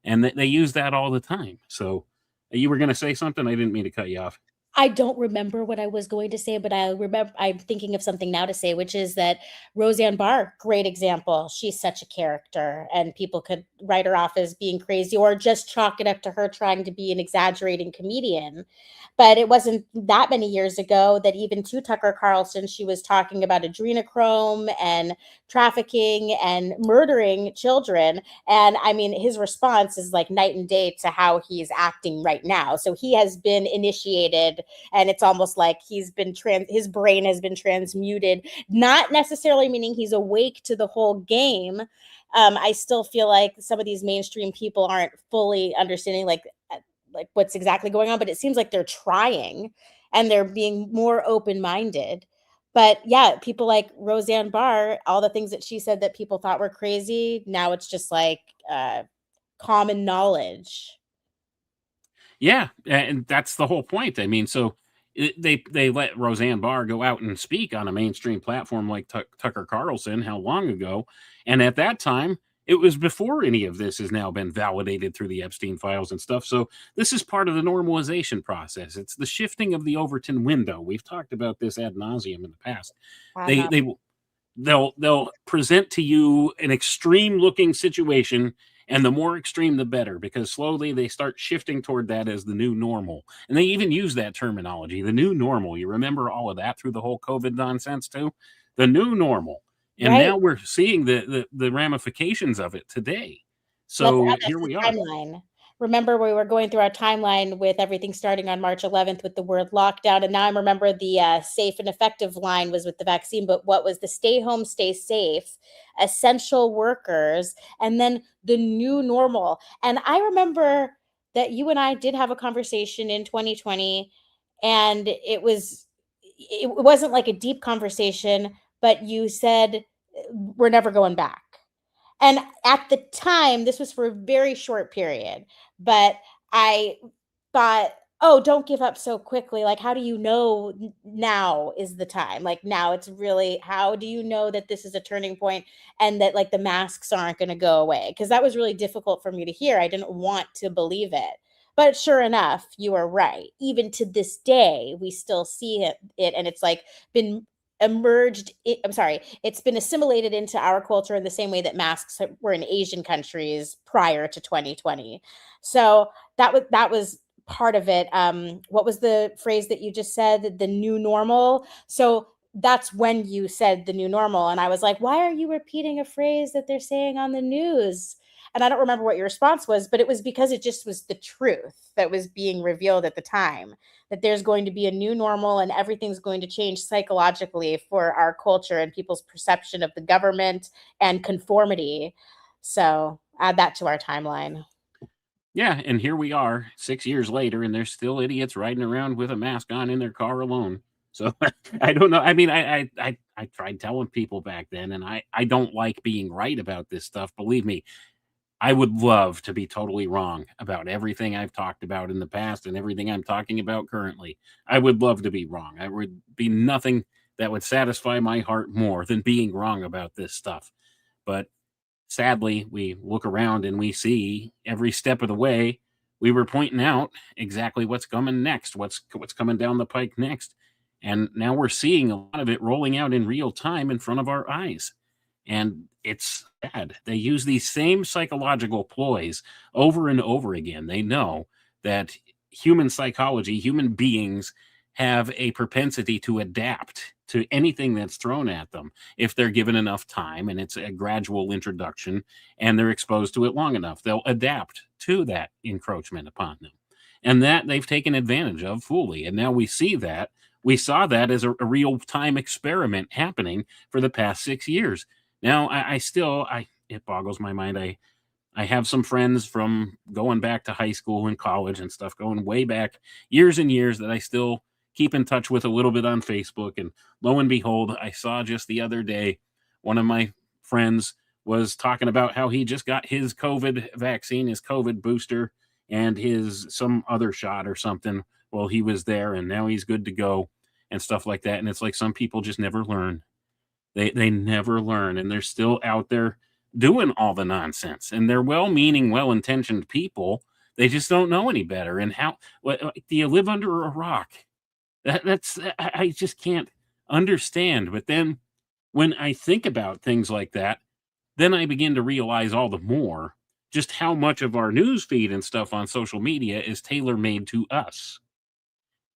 and they use that all the time. So you were going to say something? I didn't mean to cut you off.
I don't remember what I was going to say, but I remember I'm thinking of something now to say, which is that Roseanne Barr, great example. She's such a character, and people could write her off as being crazy or just chalk it up to her trying to be an exaggerating comedian. But it wasn't that many years ago that even to Tucker Carlson, she was talking about adrenochrome and trafficking and murdering children. And I mean, his response is like night and day to how he's acting right now. So he has been initiated, and it's almost like his brain has been transmuted, not necessarily meaning he's awake to the whole game. I still feel like some of these mainstream people aren't fully understanding like what's exactly going on, but it seems like they're trying and they're being more open-minded. But yeah, people like Roseanne Barr, all the things that she said that people thought were crazy, now it's just like common knowledge.
Yeah, and that's the whole point. I mean, so they let Roseanne Barr go out and speak on a mainstream platform like Tucker Carlson how long ago, and at that time it was before any of this has now been validated through the Epstein files and stuff. So this is part of the normalization process. It's the shifting of the Overton window. We've talked about this ad nauseum in the past. They they they'll present to you an extreme looking situation, and the more extreme the better, because slowly they start shifting toward that as the new normal. And they even use that terminology, the new normal. You remember all of that through the whole COVID nonsense too, the new normal. And
Right.
now we're seeing the ramifications of it today.
That's
So
that's
here
the
we are.
timeline. Remember, we were going through our timeline with everything starting on March 11th with the word lockdown, and now I remember the safe and effective line was with the vaccine, but what was the stay home, stay safe, essential workers, and then the new normal. And I remember that you and I did have a conversation in 2020, and it wasn't like a deep conversation, but you said we're never going back. And at the time, this was for a very short period, but I thought, oh, don't give up so quickly. Like, how do you know now is the time? Like, now it's really, how do you know that this is a turning point and that like the masks aren't going to go away? Because that was really difficult for me to hear. I didn't want to believe it. But sure enough, you are right. Even to this day, we still see it and it's like been it's been assimilated into our culture in the same way that masks were in Asian countries prior to 2020. So that was part of it. What was the phrase that you just said? The new normal. So that's when you said the new normal, and I was like, why are you repeating a phrase that they're saying on the news? And I don't remember what your response was, but it was because it just was the truth that was being revealed at the time, that there's going to be a new normal and everything's going to change psychologically for our culture and people's perception of the government and conformity. So add that to our timeline.
Yeah, and here we are 6 years later, and there's still idiots riding around with a mask on in their car alone. So I don't know. I mean, I tried telling people back then, and I don't like being right about this stuff. Believe me, I would love to be totally wrong about everything I've talked about in the past and everything I'm talking about currently. I would love to be wrong. I would be nothing that would satisfy my heart more than being wrong about this stuff. But sadly, we look around and we see every step of the way we were pointing out exactly what's coming next, what's coming down the pike next. And now we're seeing a lot of it rolling out in real time in front of our eyes. And it's sad. They use these same psychological ploys over and over again. They know that human psychology, human beings have a propensity to adapt to anything that's thrown at them if they're given enough time and it's a gradual introduction and they're exposed to it long enough. They'll adapt to that encroachment upon them. And that they've taken advantage of fully. And now we see that. We saw that as a real time experiment happening for the past 6 years. Now, it boggles my mind. I have some friends from going back to high school and college and stuff, going way back years and years, that I still keep in touch with a little bit on Facebook. And lo and behold, I saw just the other day, one of my friends was talking about how he just got his COVID vaccine, his COVID booster, and his some other shot or something while he was there. And now he's good to go and stuff like that. And it's like some people just never learn. They never learn, and they're still out there doing all the nonsense. And they're well-meaning, well-intentioned people. They just don't know any better. And how do you live under a rock? That's I just can't understand. But then when I think about things like that, then I begin to realize all the more just how much of our news feed and stuff on social media is tailor-made to us.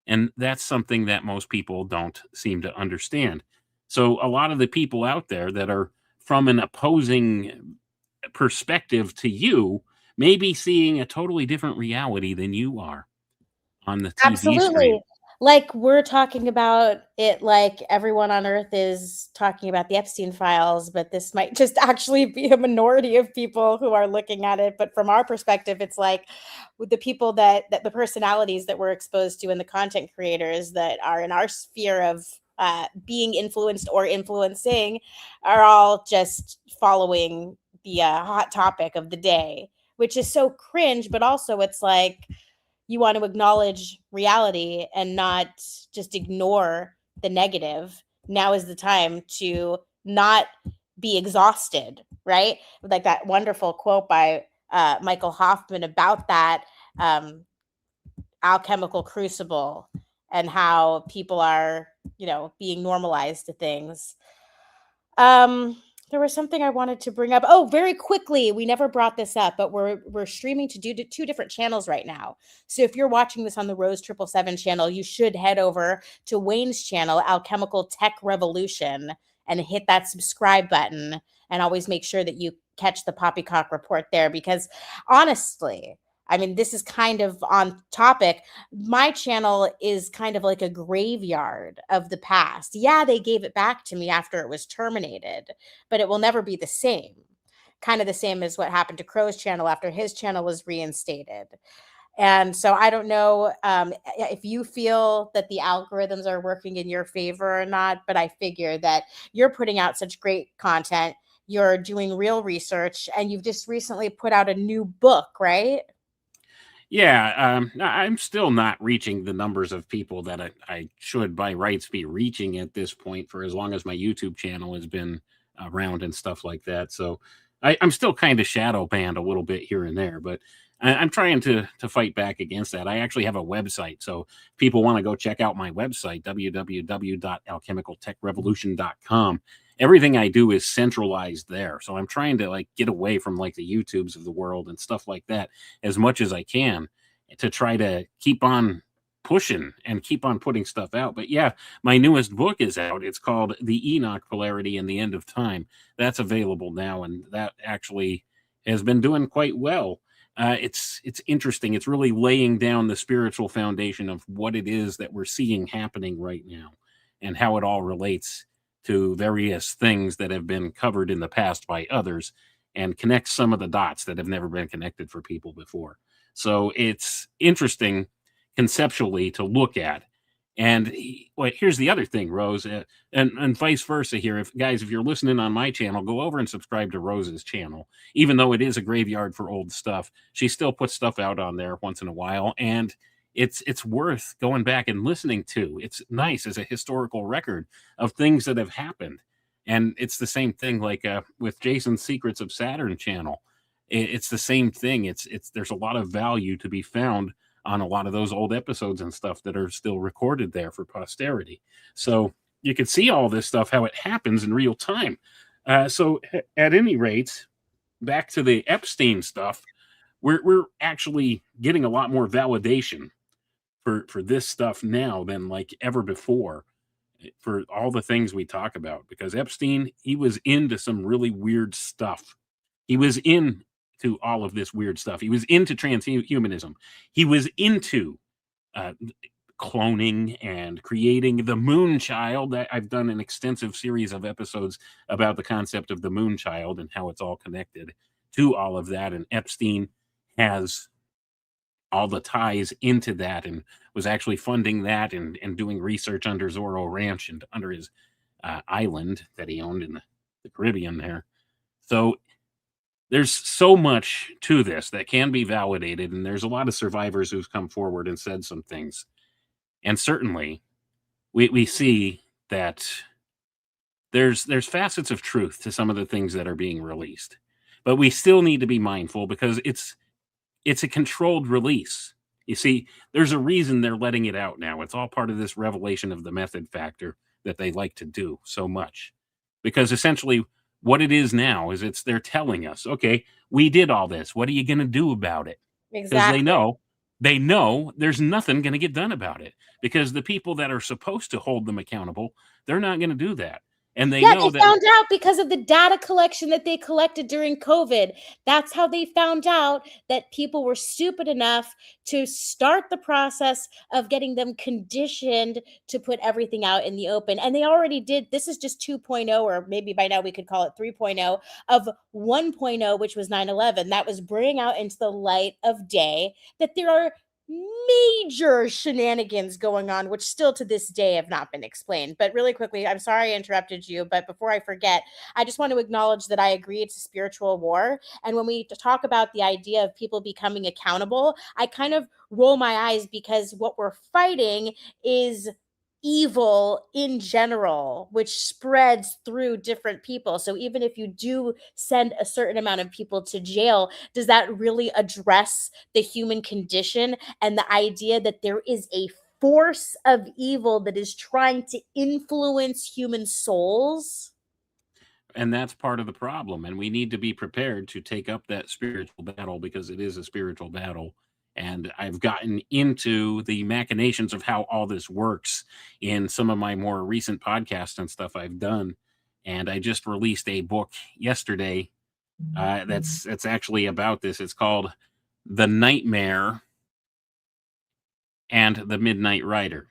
And that's something that most people don't seem to understand. So a lot of the people out there that are from an opposing perspective to you may be seeing a totally different reality than you are on the TV screen.
Absolutely. Like, we're talking about it like everyone on earth is talking about the Epstein files, but this might just actually be a minority of people who are looking at it. But from our perspective, it's like with the people that the personalities that we're exposed to and the content creators that are in our sphere of being influenced or influencing are all just following the hot topic of the day, which is so cringe. But also, it's like, you want to acknowledge reality and not just ignore the negative. Now is the time to not be exhausted, right? Like that wonderful quote by Michael Hoffman about that alchemical crucible and how people are, being normalized to things. There was something I wanted to bring up. Oh, very quickly. We never brought this up, but we're streaming to two different channels right now. So if you're watching this on the Rose 777 channel, you should head over to Wayne's channel, Alchemical Tech Revolution, and hit that subscribe button. And always make sure that you catch the Poppycock report there, because honestly, I mean, this is kind of on topic. My channel is kind of like a graveyard of the past. Yeah, they gave it back to me after it was terminated, but it will never be the same. Kind of the same as what happened to Crow's channel after his channel was reinstated. And so I don't know if you feel that the algorithms are working in your favor or not, but I figure that you're putting out such great content. You're doing real research, and you've just recently put out a new book, right?
Yeah, I'm still not reaching the numbers of people that I should by rights be reaching at this point, for as long as my YouTube channel has been around and stuff like that. So I'm still kind of shadow banned a little bit here and there, but I'm trying to fight back against that. I actually have a website, so if people want to go check out my website, www.alchemicaltechrevolution.com. Everything I do is centralized there. So I'm trying to get away from the YouTubes of the world and stuff like that as much as I can, to try to keep on pushing and keep on putting stuff out. But yeah, my newest book is out. It's called The Enoch Polarity and the End of Time. That's available now, and that actually has been doing quite well. It's interesting. It's really laying down the spiritual foundation of what it is that we're seeing happening right now, and how it all relates to various things that have been covered in the past by others, and connects some of the dots that have never been connected for people before. So it's interesting conceptually to look at. And well, here's the other thing, Rose, and vice versa here. If guys, if you're listening on my channel, go over and subscribe to Rose's channel. Even though it is a graveyard for old stuff, she still puts stuff out on there once in a while, and it's worth going back and listening to. It's nice as a historical record of things that have happened. And it's the same thing like with Jason's Secrets of Saturn channel. It's the same thing. It's there's a lot of value to be found on a lot of those old episodes and stuff that are still recorded there for posterity. So you can see all this stuff, how it happens in real time. So at any rate, back to the Epstein stuff, we're actually getting a lot more validation for this stuff now than like ever before, for all the things we talk about, because Epstein, he was into some really weird stuff. He was into all of this weird stuff. He was into transhumanism. He was into uh, cloning and creating the moon child. I've done an extensive series of episodes about the concept of the moon child and how it's all connected to all of that. And Epstein has all the ties into that, and was actually funding that, and doing research under Zorro Ranch and under his island that he owned in the Caribbean there. So there's so much to this that can be validated, and there's a lot of survivors who've come forward and said some things. And certainly we see that there's facets of truth to some of the things that are being released. But we still need to be mindful, because it's a controlled release. You see, there's a reason they're letting it out now. It's all part of this revelation of the method factor that they like to do so much. Because essentially what it is now is they're telling us, okay, we did all this. What are you going to do about it? Because
Exactly.
they know there's nothing going to get done about it, because the people that are supposed to hold them accountable, they're not going to do that. And they know
They
that
found out because of the data collection that they collected during COVID. That's how they found out that people were stupid enough to start the process of getting them conditioned to put everything out in the open. And they already did. This is just 2.0, or maybe by now we could call it 3.0 of 1.0, which was 9/11. That was bringing out into the light of day that there are major shenanigans going on, which still to this day have not been explained. But really quickly, I'm sorry I interrupted you, but before I forget, I just want to acknowledge that I agree it's a spiritual war. And when we talk about the idea of people becoming accountable, I kind of roll my eyes, because what we're fighting is evil in general, which spreads through different people. So even if you do send a certain amount of people to jail, does that really address the human condition and the idea that there is a force of evil that is trying to influence human souls?
and that's part of the problem, and we need to be prepared to take up that spiritual battle, because it is a spiritual battle. And I've gotten into the machinations of how all this works in some of my more recent podcasts and stuff I've done. And I just released a book yesterday that's actually about this. It's called The Nightmare and the Midnight Rider.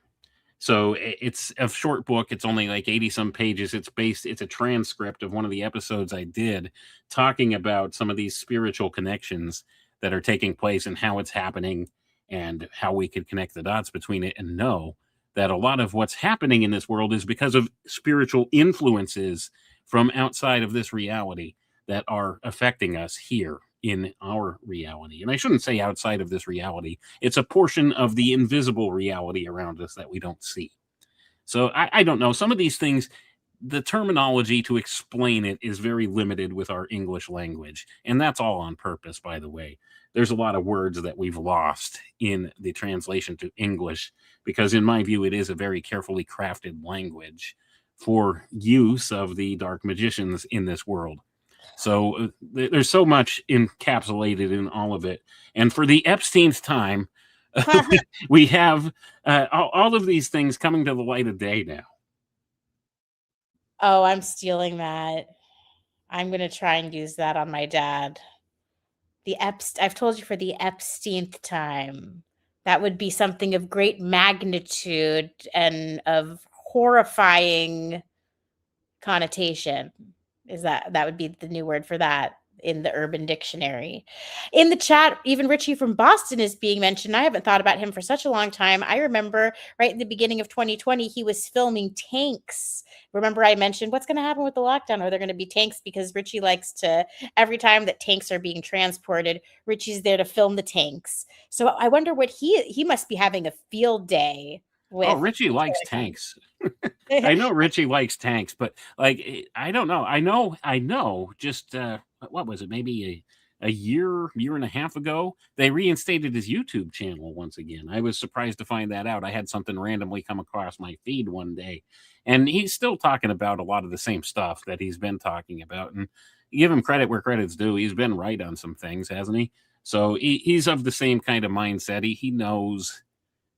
So it's a short book. It's only like 80 some pages. It's a transcript of one of the episodes I did, talking about some of these spiritual connections that are taking place and how it's happening, and how we could connect the dots between it, and know that a lot of what's happening in this world is because of spiritual influences from outside of this reality that are affecting us here in our reality. And I shouldn't say outside of this reality. It's a portion of the invisible reality around us that we don't see. So I don't know. Some of these things, the terminology to explain it is very limited with our English language. And that's all on purpose, by the way. There's a lot of words that we've lost in the translation to English, because in my view, it is a very carefully crafted language for use of the dark magicians in this world. So there's so much encapsulated in all of it. And for the Epstein's time, we have all of these things coming to the light of day now.
Oh, I'm stealing that. I'm going to try and use that on my dad. I've told you for the Epsteinth time. That would be something of great magnitude and of horrifying connotation. That would be the new word for that in the Urban Dictionary. In the chat, even Richie from Boston is being mentioned. I haven't thought about him for such a long time. I remember right in the beginning of 2020, he was filming tanks. Remember I mentioned what's going to happen with the lockdown? Are there going to be tanks? Because Richie likes to, every time that tanks are being transported, Richie's there to film the tanks. So I wonder what he must be having a field day with.
Oh, Richie likes tanks. I know Richie likes tanks, but like I don't know. I know. Just what was it? Maybe a year and a half ago, they reinstated his YouTube channel once again. I was surprised to find that out. I had something randomly come across my feed one day, and he's still talking about a lot of the same stuff that he's been talking about. And give him credit where credit's due. He's been right on some things, hasn't he? So he's of the same kind of mindset. He knows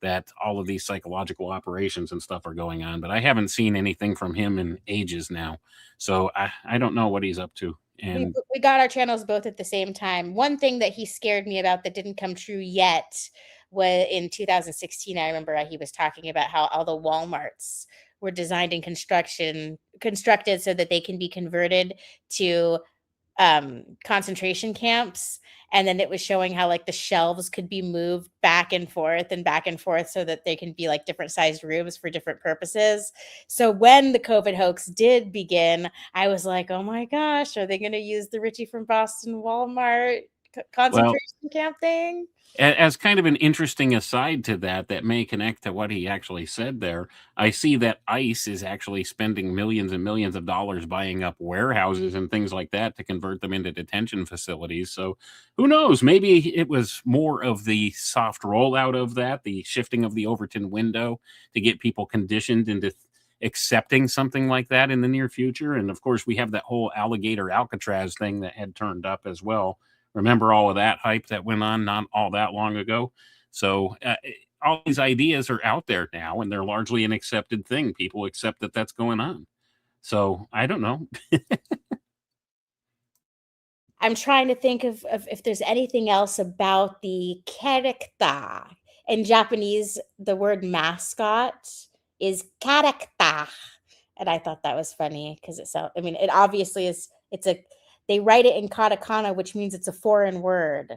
that all of these psychological operations and stuff are going on, but I haven't seen anything from him in ages now. So I don't know what he's up to. And
we got our channels both at the same time. One thing that he scared me about that didn't come true yet was in 2016. I remember he was talking about how all the Walmarts were designed and constructed so that they can be converted to concentration camps. And then it was showing how like the shelves could be moved back and forth so that they can be like different sized rooms for different purposes. So when the COVID hoax did begin, I was like, oh my gosh, are they going to use the Richie from Boston Walmart concentration camp thing?
As kind of an interesting aside to that may connect to what he actually said there, I see that ICE is actually spending millions and millions of dollars buying up warehouses and things like that to convert them into detention facilities. So who knows? Maybe it was more of the soft rollout of that, the shifting of the Overton window to get people conditioned into accepting something like that in the near future. And of course, we have that whole alligator Alcatraz thing that had turned up as well. Remember all of that hype that went on not all that long ago? So all these ideas are out there now, and they're largely an accepted thing. People accept that that's going on. So I don't know.
I'm trying to think of if there's anything else about the character. In Japanese, the word mascot is character. And I thought that was funny because it obviously is, they write it in katakana, which means it's a foreign word.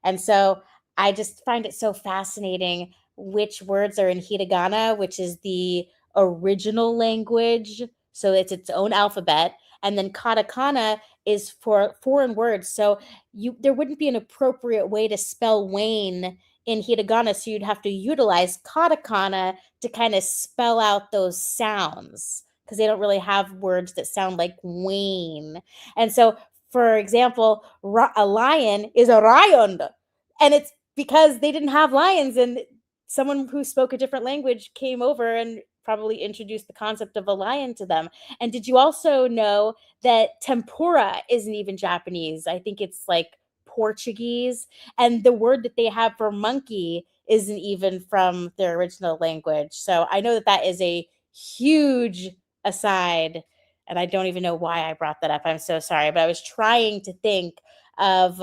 And so I just find it so fascinating which words are in hiragana, which is the original language. So it's its own alphabet. And then katakana is for foreign words. So there wouldn't be an appropriate way to spell Wayne in hiragana. So you'd have to utilize katakana to kind of spell out those sounds because they don't really have words that sound like Wayne. And so, for example, a lion is a rayon. And it's because they didn't have lions, and someone who spoke a different language came over and probably introduced the concept of a lion to them. And did you also know that tempura isn't even Japanese? I think it's like Portuguese. And the word that they have for monkey isn't even from their original language. So I know that is a huge aside. And I don't even know why I brought that up. I'm so sorry. But I was trying to think of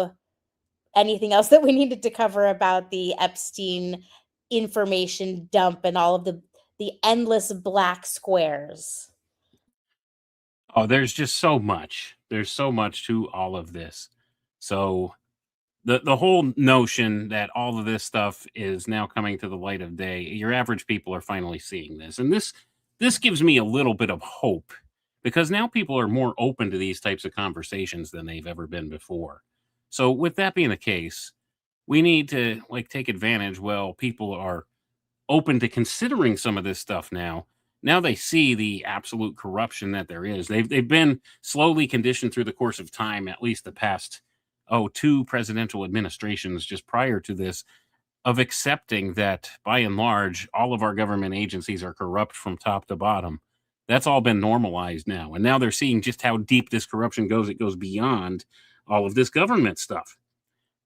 anything else that we needed to cover about the Epstein information dump and all of the endless black squares.
Oh, there's just so much. There's so much to all of this. So the whole notion that all of this stuff is now coming to the light of day, your average people are finally seeing this. And this gives me a little bit of hope because now people are more open to these types of conversations than they've ever been before. So with that being the case, we need to take advantage while people are open to considering some of this stuff now. Now they see the absolute corruption that there is. They've been slowly conditioned through the course of time, at least the past two presidential administrations just prior to this, of accepting that by and large all of our government agencies are corrupt from top to bottom. That's all been normalized now. And now they're seeing just how deep this corruption goes. It goes beyond all of this government stuff.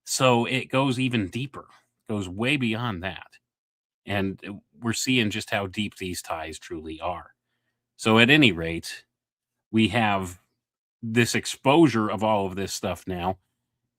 So it goes even deeper, goes way beyond that. And we're seeing just how deep these ties truly are. So at any rate, we have this exposure of all of this stuff now.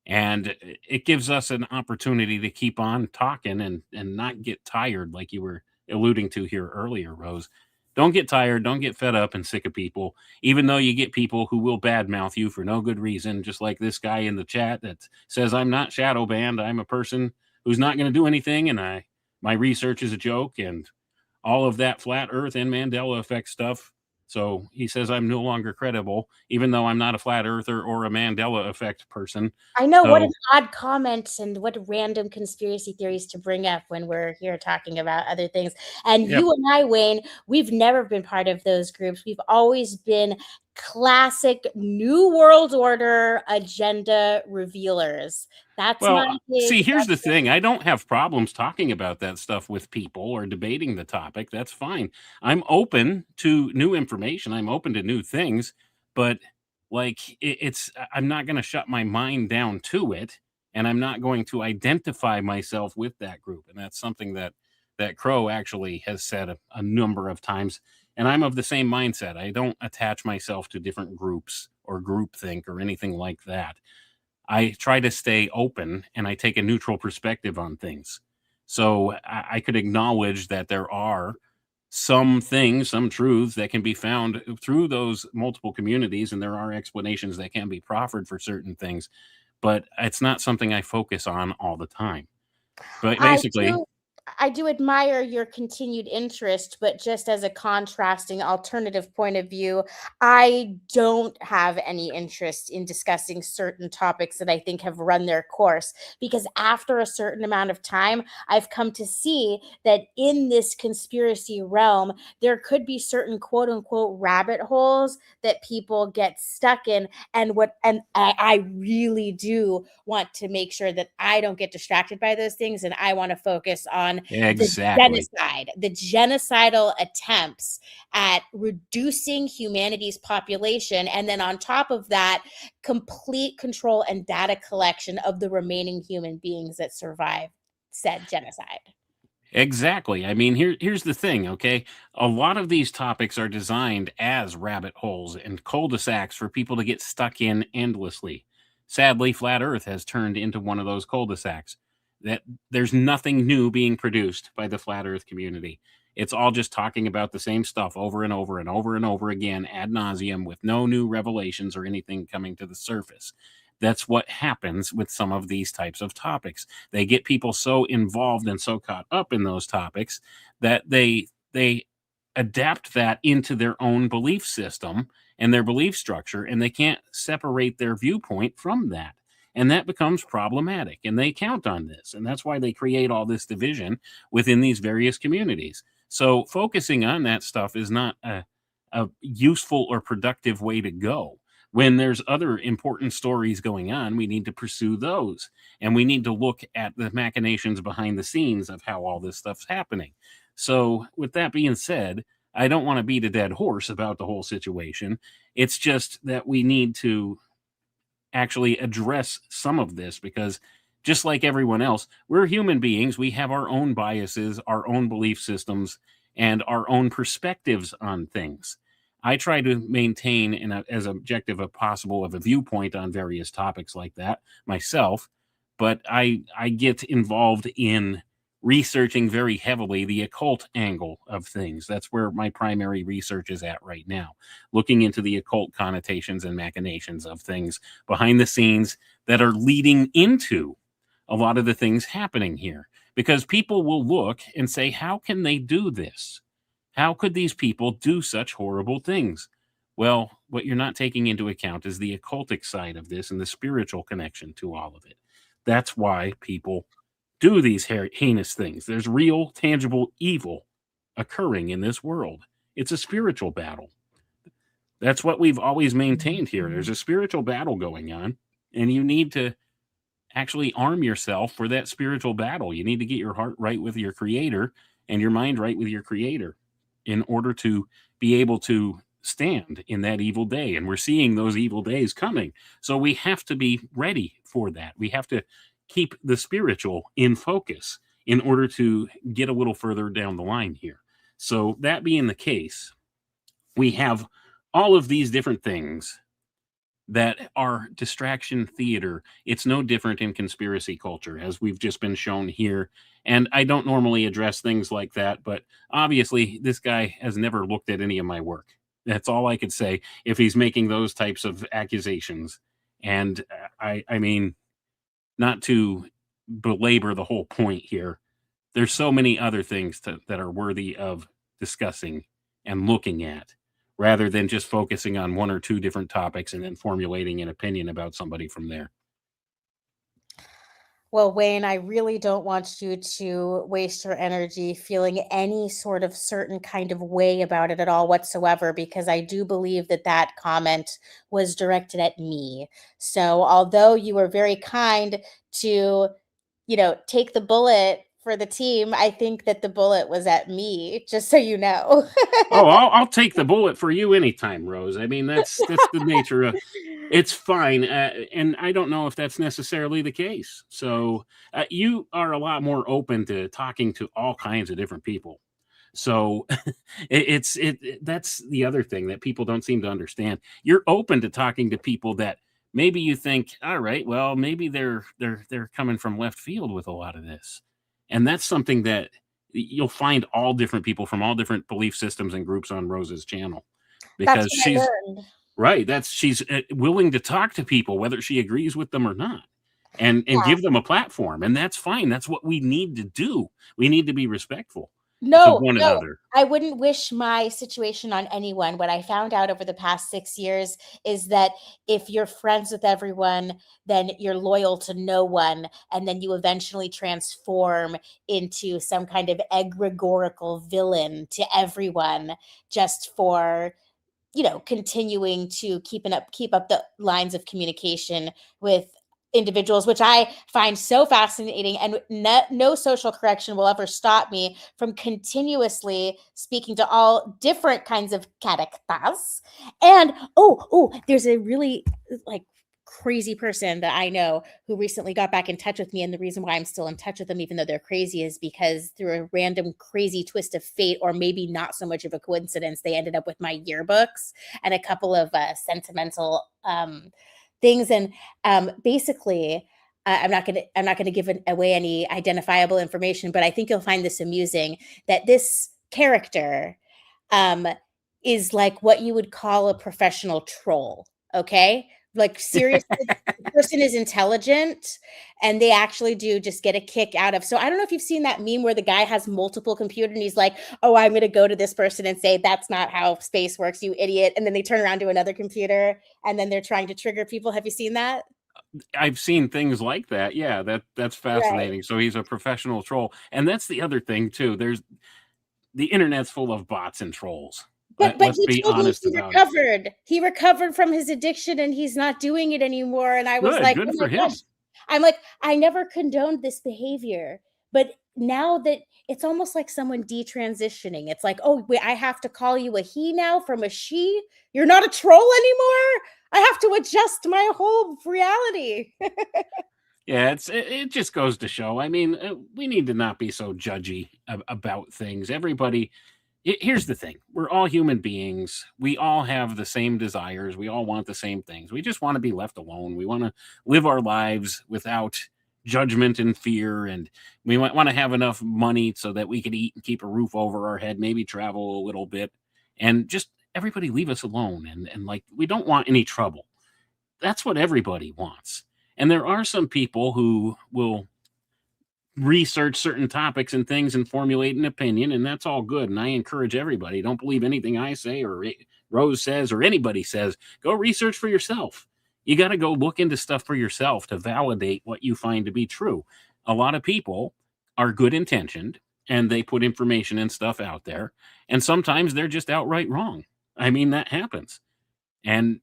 And it gives us an opportunity to keep on talking and not get tired, like you were alluding to here earlier, Rose. Don't get tired, don't get fed up and sick of people, even though you get people who will badmouth you for no good reason, just like this guy in the chat that says, I'm not shadow banned, I'm a person who's not going to do anything, and my research is a joke, and all of that flat earth and Mandela effect stuff. So he says I'm no longer credible, even though I'm not a flat earther or a Mandela effect person.
I know, what an
So
odd comment and what random conspiracy theories to bring up when we're here talking about other things. And
yep.
you and I, Wayne, we've never been part of those groups. We've always been classic New World Order agenda revealers. That's my
Well,
take.
see, here's the thing. I don't have problems talking about that stuff with people or debating the topic. That's fine. I'm open to new information. I'm open to new things, but like I'm not going to shut my mind down to it, and I'm not going to identify myself with that group. And that's something that Crow actually has said a number of times. And I'm of the same mindset. I don't attach myself to different groups or groupthink or anything like that. I try to stay open and I take a neutral perspective on things. So I could acknowledge that there are some things, some truths that can be found through those multiple communities, and there are explanations that can be proffered for certain things, but it's not something I focus on all the time. But
I
basically,
do I do admire your continued interest, but just as a contrasting alternative point of view, I don't have any interest in discussing certain topics that I think have run their course, because after a certain amount of time, I've come to see that in this conspiracy realm, there could be certain quote unquote rabbit holes that people get stuck in. And I really do want to make sure that I don't get distracted by those things, and I want to focus on
exactly.
the genocidal attempts at reducing humanity's population, and then on top of that, complete control and data collection of the remaining human beings that survived said genocide.
Exactly. I mean, here's the thing, okay? A lot of these topics are designed as rabbit holes and cul-de-sacs for people to get stuck in endlessly. Sadly, flat Earth has turned into one of those cul-de-sacs. That there's nothing new being produced by the flat Earth community. It's all just talking about the same stuff over and over and over and over again ad nauseum with no new revelations or anything coming to the surface. That's what happens with some of these types of topics. They get people so involved and so caught up in those topics that they adapt that into their own belief system and their belief structure, and they can't separate their viewpoint from that. And that becomes problematic. And they count on this. And that's why they create all this division within these various communities. So focusing on that stuff is not a useful or productive way to go. When there's other important stories going on, we need to pursue those. And we need to look at the machinations behind the scenes of how all this stuff's happening. So, with that being said, I don't want to beat a dead horse about the whole situation. It's just that we need to actually address some of this because just like everyone else, we're human beings. We have our own biases, our own belief systems, and our own perspectives on things. I try to maintain as objective as possible of a viewpoint on various topics like that myself, but I get involved in researching very heavily the occult angle of things. That's where my primary research is at right now, looking into the occult connotations and machinations of things behind the scenes that are leading into a lot of the things happening here. Because people will look and say, how can they do this? How could these people do such horrible things? Well, what you're not taking into account is the occultic side of this and the spiritual connection to all of it. That's why people do these heinous things. There's real, tangible evil occurring in this world. It's a spiritual battle. That's what we've always maintained here. There's a spiritual battle going on, and you need to actually arm yourself for that spiritual battle. You need to get your heart right with your creator and your mind right with your creator in order to be able to stand in that evil day. And we're seeing those evil days coming. So we have to be ready for that. We have to keep the spiritual in focus in order to get a little further down the line here. So that being the case, we have all of these different things that are distraction theater. It's no different in conspiracy culture, as we've just been shown here. And I don't normally address things like that, but obviously, this guy has never looked at any of my work. That's all I could say if he's making those types of accusations. And I mean, not to belabor the whole point here, there's so many other things that are worthy of discussing and looking at rather than just focusing on one or two different topics and then formulating an opinion about somebody from there.
Well, Wayne, I really don't want you to waste your energy feeling any sort of certain kind of way about it at all whatsoever, because I do believe that that comment was directed at me. So, although you were very kind to, take the bullet for the team, I think that the bullet was at me, just so you know.
Oh, I'll take the bullet for you anytime, Rose. I mean, that's the nature of it's fine, and I don't know if that's necessarily the case. So you are a lot more open to talking to all kinds of different people. So that's the other thing that people don't seem to understand. You're open to talking to people that maybe you think, all right, well, maybe they're coming from left field with a lot of this, and that's something that you'll find all different people from all different belief systems and groups on Rose's channel
That's
because
what I
she's
learned.
right. That's she's willing to talk to people whether she agrees with them or not, and
Yeah.
give them a platform, and that's fine. That's what we need to do. We need to be respectful to
No,
one
no,
another.
I wouldn't wish my situation on anyone. What I found out over the past 6 years is that if you're friends with everyone, then you're loyal to no one, and then you eventually transform into some kind of egregorical villain to everyone just for, continuing to keep up the lines of communication with individuals, which I find so fascinating. And no social correction will ever stop me from continuously speaking to all different kinds of characters. And there's a really like crazy person that I know who recently got back in touch with me. And the reason why I'm still in touch with them, even though they're crazy, is because through a random crazy twist of fate, or maybe not so much of a coincidence, they ended up with my yearbooks and a couple of sentimental things. And basically, I'm not gonna give away any identifiable information, but I think you'll find this amusing that this character um, is like what you would call a professional troll. Okay, like seriously, the person is intelligent, and they actually do just get a kick out of. So I don't know if you've seen that meme where the guy has multiple computers and he's like, "Oh, I'm going to go to this person and say that's not how space works, you idiot," and then they turn around to another computer and then they're trying to trigger people. Have you seen that?
I've seen things like that. Yeah, that's
Right.
fascinating. So he's a professional troll, and that's the other thing too. There's the internet's full of bots and trolls.
But
Let's
he
be
told me
honest
he
about it.
recovered. He recovered from his addiction and he's not doing it anymore, and I was
Good,
like, "Oh
good
my
for
gosh."
him.
I'm like, "I never condoned this behavior." But now that it's almost like someone detransitioning. It's like, "Oh, wait, I have to call you a he now from a she? You're not a troll anymore? I have to adjust my whole reality."
Yeah, it just goes to show. I mean, we need to not be so judgy about things. Everybody, here's the thing: we're all human beings. We all have the same desires. We all want the same things. We just want to be left alone. We want to live our lives without judgment and fear, and we want to have enough money so that we can eat and keep a roof over our head, maybe travel a little bit, and just everybody leave us alone. And like we don't want any trouble. That's what everybody wants. And there are some people who will research certain topics and things and formulate an opinion, and that's all good. And I encourage everybody, don't believe anything I say or Rose says or anybody says. Go research for yourself. You got to go look into stuff for yourself to validate what you find to be true. A lot of people are good intentioned and they put information and stuff out there, and sometimes they're just outright wrong. I mean, that happens. And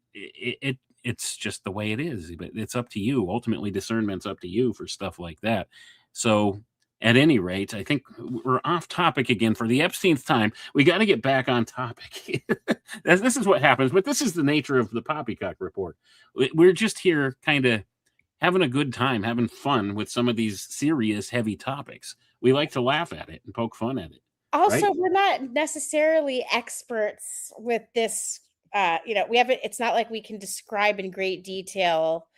it's just the way it is, but it's up to you. Ultimately, discernment's up to you for stuff like that. So, at any rate, I think we're off topic again for the Epstein's time. We got to get back on topic. This is what happens, but this is the nature of the Poppycock report. We're just here kind of having a good time, having fun with some of these serious, heavy topics. We like to laugh at it and poke fun at it, right?
Also, we're not necessarily experts with this we haven't, it's not like we can describe in great detail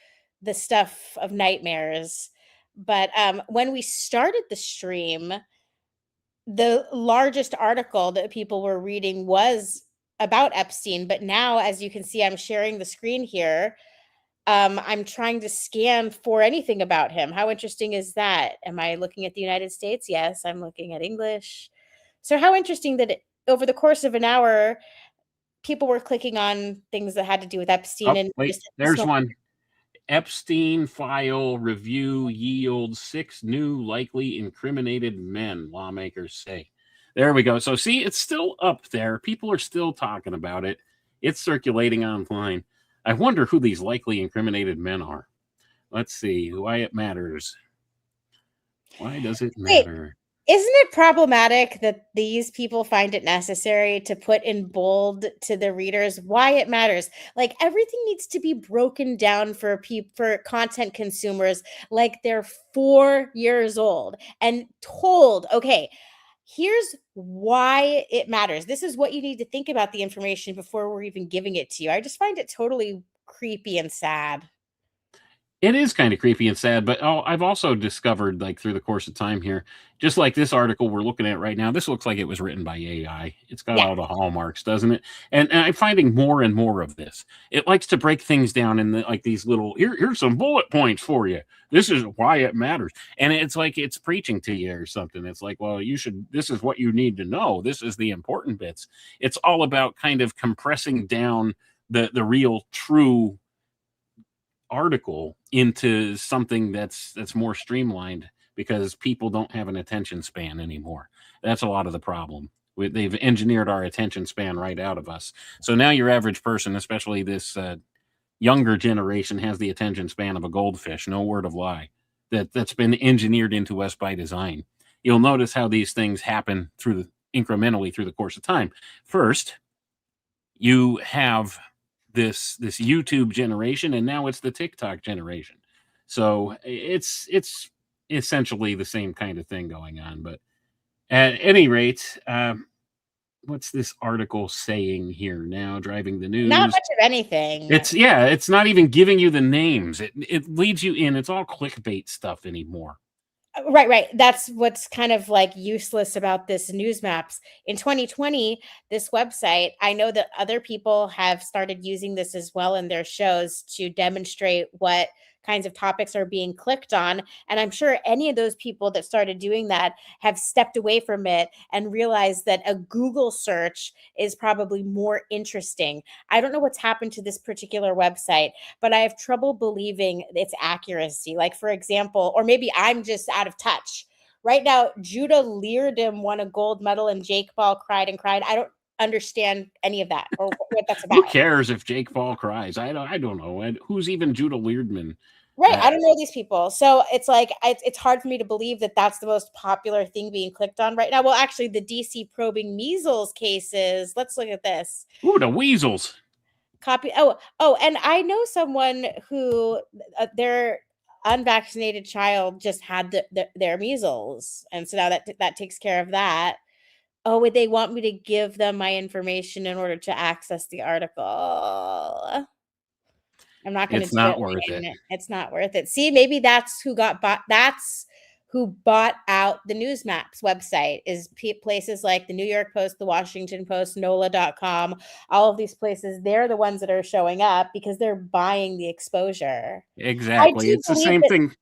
the stuff of nightmares. But when we started the stream, the largest article that people were reading was about Epstein. But now, as you can see, I'm sharing the screen here. I'm trying to scan for anything about him. How interesting is that? Am I looking at the United States? Yes, I'm looking at English. So how interesting that over the course of an hour, people were clicking on things that had to do with Epstein
Oh,
and
wait,
just
there's one. Epstein file review yields 6 new likely incriminated men, lawmakers say. There we go. So, see, it's still up there. People are still talking about it. It's circulating online. I wonder who these likely incriminated men are. Let's see why it matters. Why does it
Wait,
matter?
isn't it problematic that these people find it necessary to put in bold to the readers why it matters? Like everything needs to be broken down for for content consumers like they're 4 years old and told, okay, here's why it matters. This is what you need to think about the information before we're even giving it to you. I just find it totally creepy and sad.
It is kind of creepy and sad, but I've also discovered, like through the course of time here, just like this article we're looking at right now, this looks like it was written by AI. It's got
Yeah.
all the hallmarks, doesn't it? And I'm finding more and more of this. It likes to break things down in like these little here's some bullet points for you. This is why it matters, and it's like it's preaching to you or something. It's like, well, you should. This is what you need to know. This is the important bits. It's all about kind of compressing down the real true article into something that's more streamlined because people don't have an attention span anymore. That's a lot of the problem. They've engineered our attention span right out of us. So now your average person, especially this younger generation, has the attention span of a goldfish. No word of lie. That's been engineered into us by design. You'll notice how these things happen incrementally through the course of time. First, you have this YouTube generation, and now it's the TikTok generation. So it's essentially the same kind of thing going on. But at any rate, what's this article saying here now? Driving the
Not
news.
much of anything.
It's not even giving you the names. It leads you in. It's all clickbait stuff anymore.
Right. That's what's kind of like useless about this news maps. In 2020, this website, I know that other people have started using this as well in their shows to demonstrate what kinds of topics are being clicked on. And I'm sure any of those people that started doing that have stepped away from it and realized that a Google search is probably more interesting. I don't know what's happened to this particular website, but I have trouble believing its accuracy. Like, for example, or maybe I'm just out of touch. Right now, Judah Leardom won a gold medal and Jake Paul cried and cried. I don't understand any of that or what that's
Who
about.
cares if Jake Paul cries? I don't know. And who's even Judah Leardman?
Right. I don't know these people. So it's like, it's hard for me to believe that that's the most popular thing being clicked on right now. Well, actually, the DC probing measles cases. Let's look at this.
Ooh, the weasels.
Copy. And I know someone who their unvaccinated child just had their measles. And so now that takes care of that. Oh, would they want me to give them my information in order to access the article? I'm not gonna
It's
do it,
not worth it.
Wayne. It's not worth it. See, maybe that's who got bought. That's who bought out the News Maps website is places like the New York Post, the Washington Post, NOLA.com, all of these places. They're the ones that are showing up because they're buying the exposure. I
Exactly.
do
It's the
believe
same
that
thing.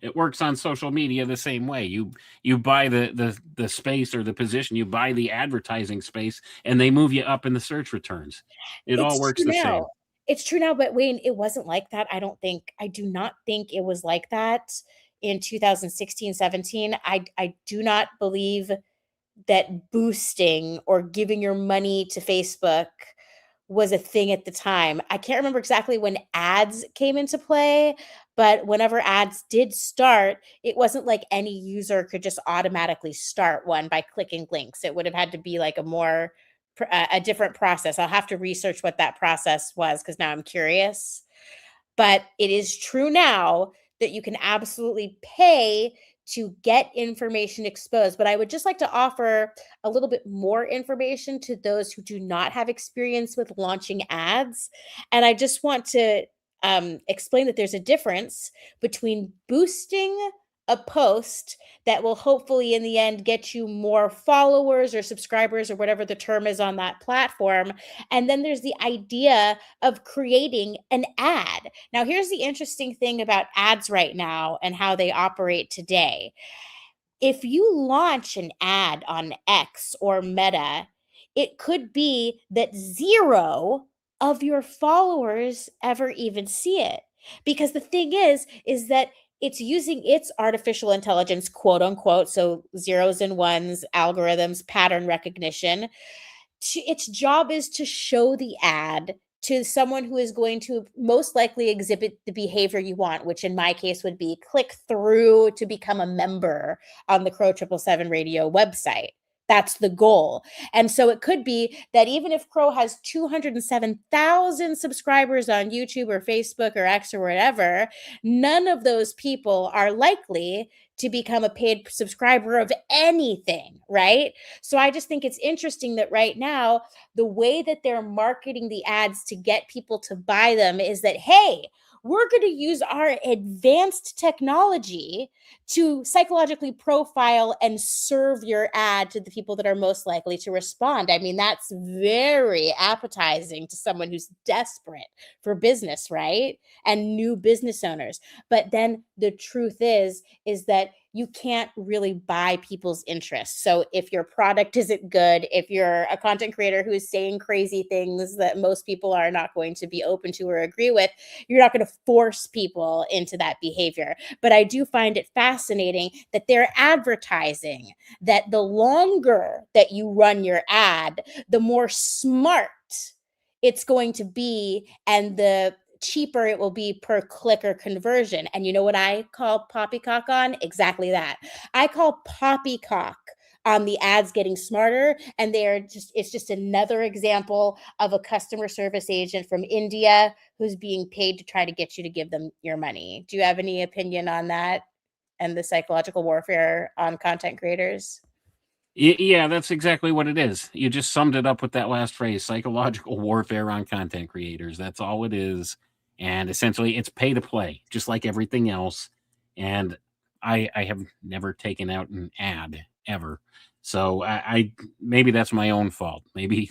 It works on social media the same way. You buy the space or the position, you buy the advertising space, and they move you up in the search returns. It all
it's
works
true
the
now.
same.
It's true now, but Wayne, it wasn't like that. I do not think it was like that in 2016, 17. I do not believe that boosting or giving your money to Facebook was a thing at the time. I can't remember exactly when ads came into play, but whenever ads did start, it wasn't like any user could just automatically start one by clicking links. It would have had to be like a different process. I'll have to research what that process was because now I'm curious. But it is true now that you can absolutely pay to get information exposed. But I would just like to offer a little bit more information to those who do not have experience with launching ads. And I just want to explain that there's a difference between boosting a post that will hopefully in the end get you more followers or subscribers or whatever the term is on that platform. And then there's the idea of creating an ad. Now, here's the interesting thing about ads right now and how they operate today. If you launch an ad on X or Meta, it could be that zero of your followers ever even see it. Because the thing is that it's using its artificial intelligence, quote unquote, so zeros and ones, algorithms, pattern recognition. Its job is to show the ad to someone who is going to most likely exhibit the behavior you want, which in my case would be click through to become a member on the Crow 777 radio website. That's the goal. And so it could be that even if Crow has 207,000 subscribers on YouTube or Facebook or X or whatever, none of those people are likely to become a paid subscriber of anything, right? So I just think it's interesting that right now, the way that they're marketing the ads to get people to buy them is that, hey, we're going to use our advanced technology to psychologically profile and serve your ad to the people that are most likely to respond. I mean, that's very appetizing to someone who's desperate for business, right? And new business owners. But then the truth is that you can't really buy people's interests. So if your product isn't good, if you're a content creator who is saying crazy things that most people are not going to be open to or agree with, you're not going to force people into that behavior. But I do find it fascinating that they're advertising that the longer that you run your ad, the more smart it's going to be, and the cheaper it will be per click or conversion. And you know what I call poppycock on? Exactly that. I call poppycock on the ads getting smarter, and it's just another example of a customer service agent from India who's being paid to try to get you to give them your money. Do you have any opinion on that and the psychological warfare on content creators?
Yeah, that's exactly what it is. You just summed it up with that last phrase, psychological warfare on content creators. That's all it is. And essentially it's pay to play, just like everything else. And I have never taken out an ad ever. So I maybe that's my own fault. Maybe,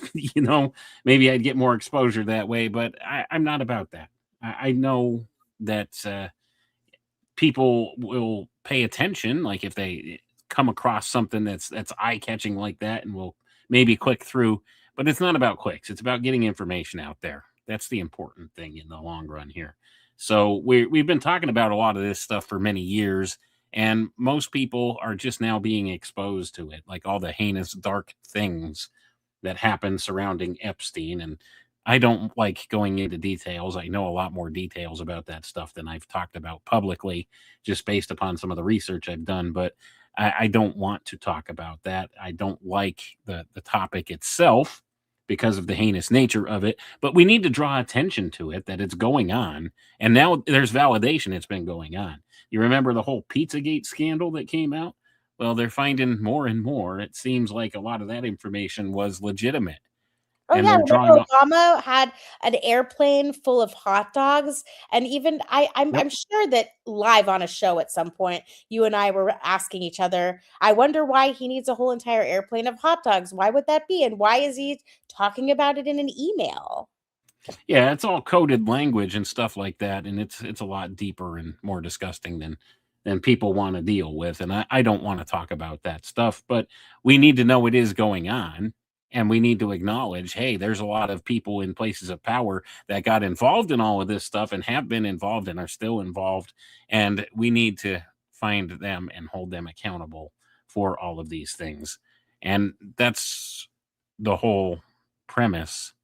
maybe I'd get more exposure that way, but I'm not about that. I know that people will pay attention, like if they come across something that's eye-catching like that, and will maybe click through. But it's not about clicks, it's about getting information out there. That's the important thing in the long run here. So we've been talking about a lot of this stuff for many years, and most people are just now being exposed to it, like all the heinous dark things that happened surrounding Epstein. And I don't like going into details. I know a lot more details about that stuff than I've talked about publicly, just based upon some of the research I've done. But I don't want to talk about that. I don't like the topic itself because of the heinous nature of it. But we need to draw attention to it, that it's going on. And now there's validation it's been going on. You remember the whole Pizzagate scandal that came out? Well, they're finding more and more. It seems like a lot of that information was legitimate.
Oh
And
yeah,
they're drawing
remember
up.
Obama had an airplane full of hot dogs, and even
Yep.
I'm sure that live on a show at some point, you and I were asking each other, I wonder why he needs a whole entire airplane of hot dogs. Why would that be? And why is he talking about it in an email?
Yeah, it's all coded language and stuff like that, and it's a lot deeper and more disgusting than people want to deal with. And I don't want to talk about that stuff, but we need to know it is going on, and we need to acknowledge, hey, there's a lot of people in places of power that got involved in all of this stuff and have been involved and are still involved, and we need to find them and hold them accountable for all of these things. And that's the whole premise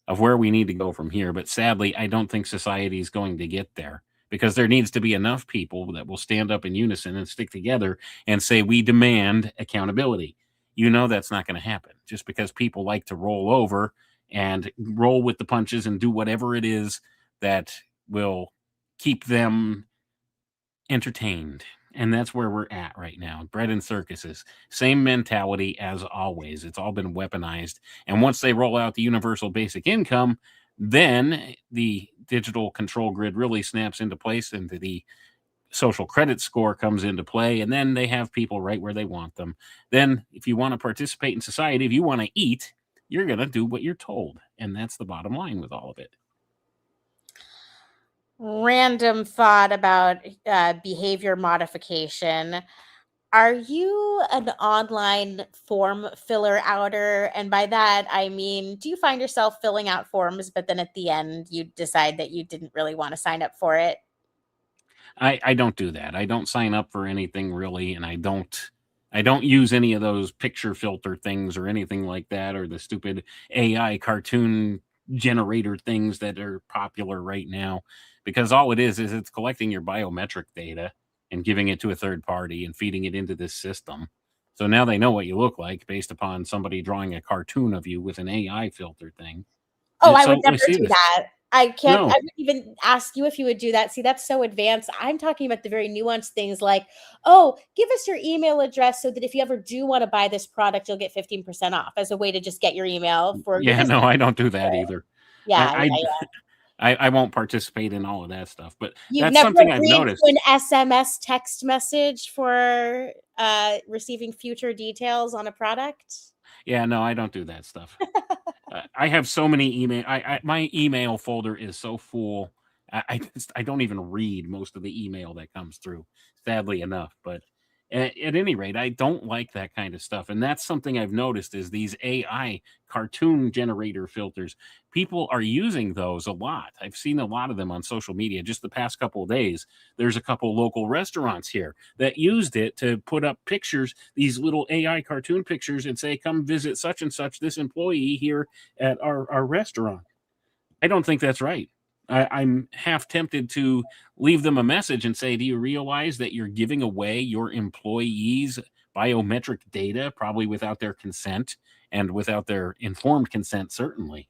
of where we need to go from here. But sadly, I don't think society is going to get there, because there needs to be enough people that will stand up in unison and stick together and say, we demand accountability. That's not going to happen just because people like to roll over and roll with the punches and do whatever it is that will keep them entertained. And that's where we're at right now. Bread and circuses. Same mentality as always. It's all been weaponized. And once they roll out the universal basic income, then the digital control grid really snaps into place, and the social credit score comes into play, and then they have people right where they want them. Then if you want to participate in society, if you want to eat, you're going to do what you're told. And that's the bottom line with all of it.
Random thought about behavior modification. Are you an online form filler outer? And by that, I mean, do you find yourself filling out forms, but then at the end, you decide that you didn't really want to sign up for it?
I don't do that. I don't sign up for anything really, and I don't use any of those picture filter things or anything like that, or the stupid AI cartoon generator things that are popular right now, because all it is it's collecting your biometric data and giving it to a third party and feeding it into this system. So now they know what you look like based upon somebody drawing a cartoon of you with an AI filter thing.
Oh,
And
I would
so we
never
see
do
this.
that. I
No,
wouldn't even ask you if you would do that. See, that's so advanced. I'm talking about the very nuanced things like, oh, give us your email address so that if you ever do want to buy this product, you'll get 15% off as a way to just get your email for your
yeah,
business.
no, I don't do that either.
Yeah,
I,
yeah.
I won't participate in all of that stuff, but
You've
that's
never
something I've
agreed to
noticed.
an SMS text message for receiving future details on a product?
Yeah, no, I don't do that stuff. I have so many email. My email folder is so full. I don't even read most of the email that comes through, sadly enough. But at any rate, I don't like that kind of stuff, and that's something I've noticed is these AI cartoon generator filters. People are using those a lot. I've seen a lot of them on social media just the past couple of days. There's a couple local restaurants here that used it to put up pictures, these little AI cartoon pictures, and say, "Come visit such and such, this employee here at our restaurant." I don't think that's right. I'm half tempted to leave them a message and say, "Do you realize that you're giving away your employees' biometric data, probably without their consent and without their informed consent? Certainly,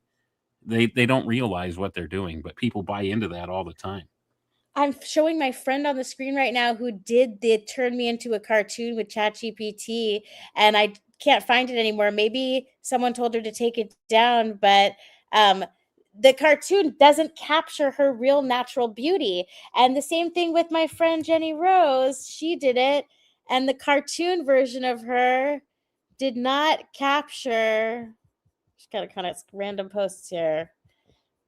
they don't realize what they're doing, but people buy into that all the time."
I'm showing my friend on the screen right now who did the turn me into a cartoon with ChatGPT, and I can't find it anymore. Maybe someone told her to take it down, but um, the cartoon doesn't capture her real natural beauty. And the same thing with my friend Jenny Rose. She did it, and the cartoon version of her did not capture. Just got a kind of random posts here.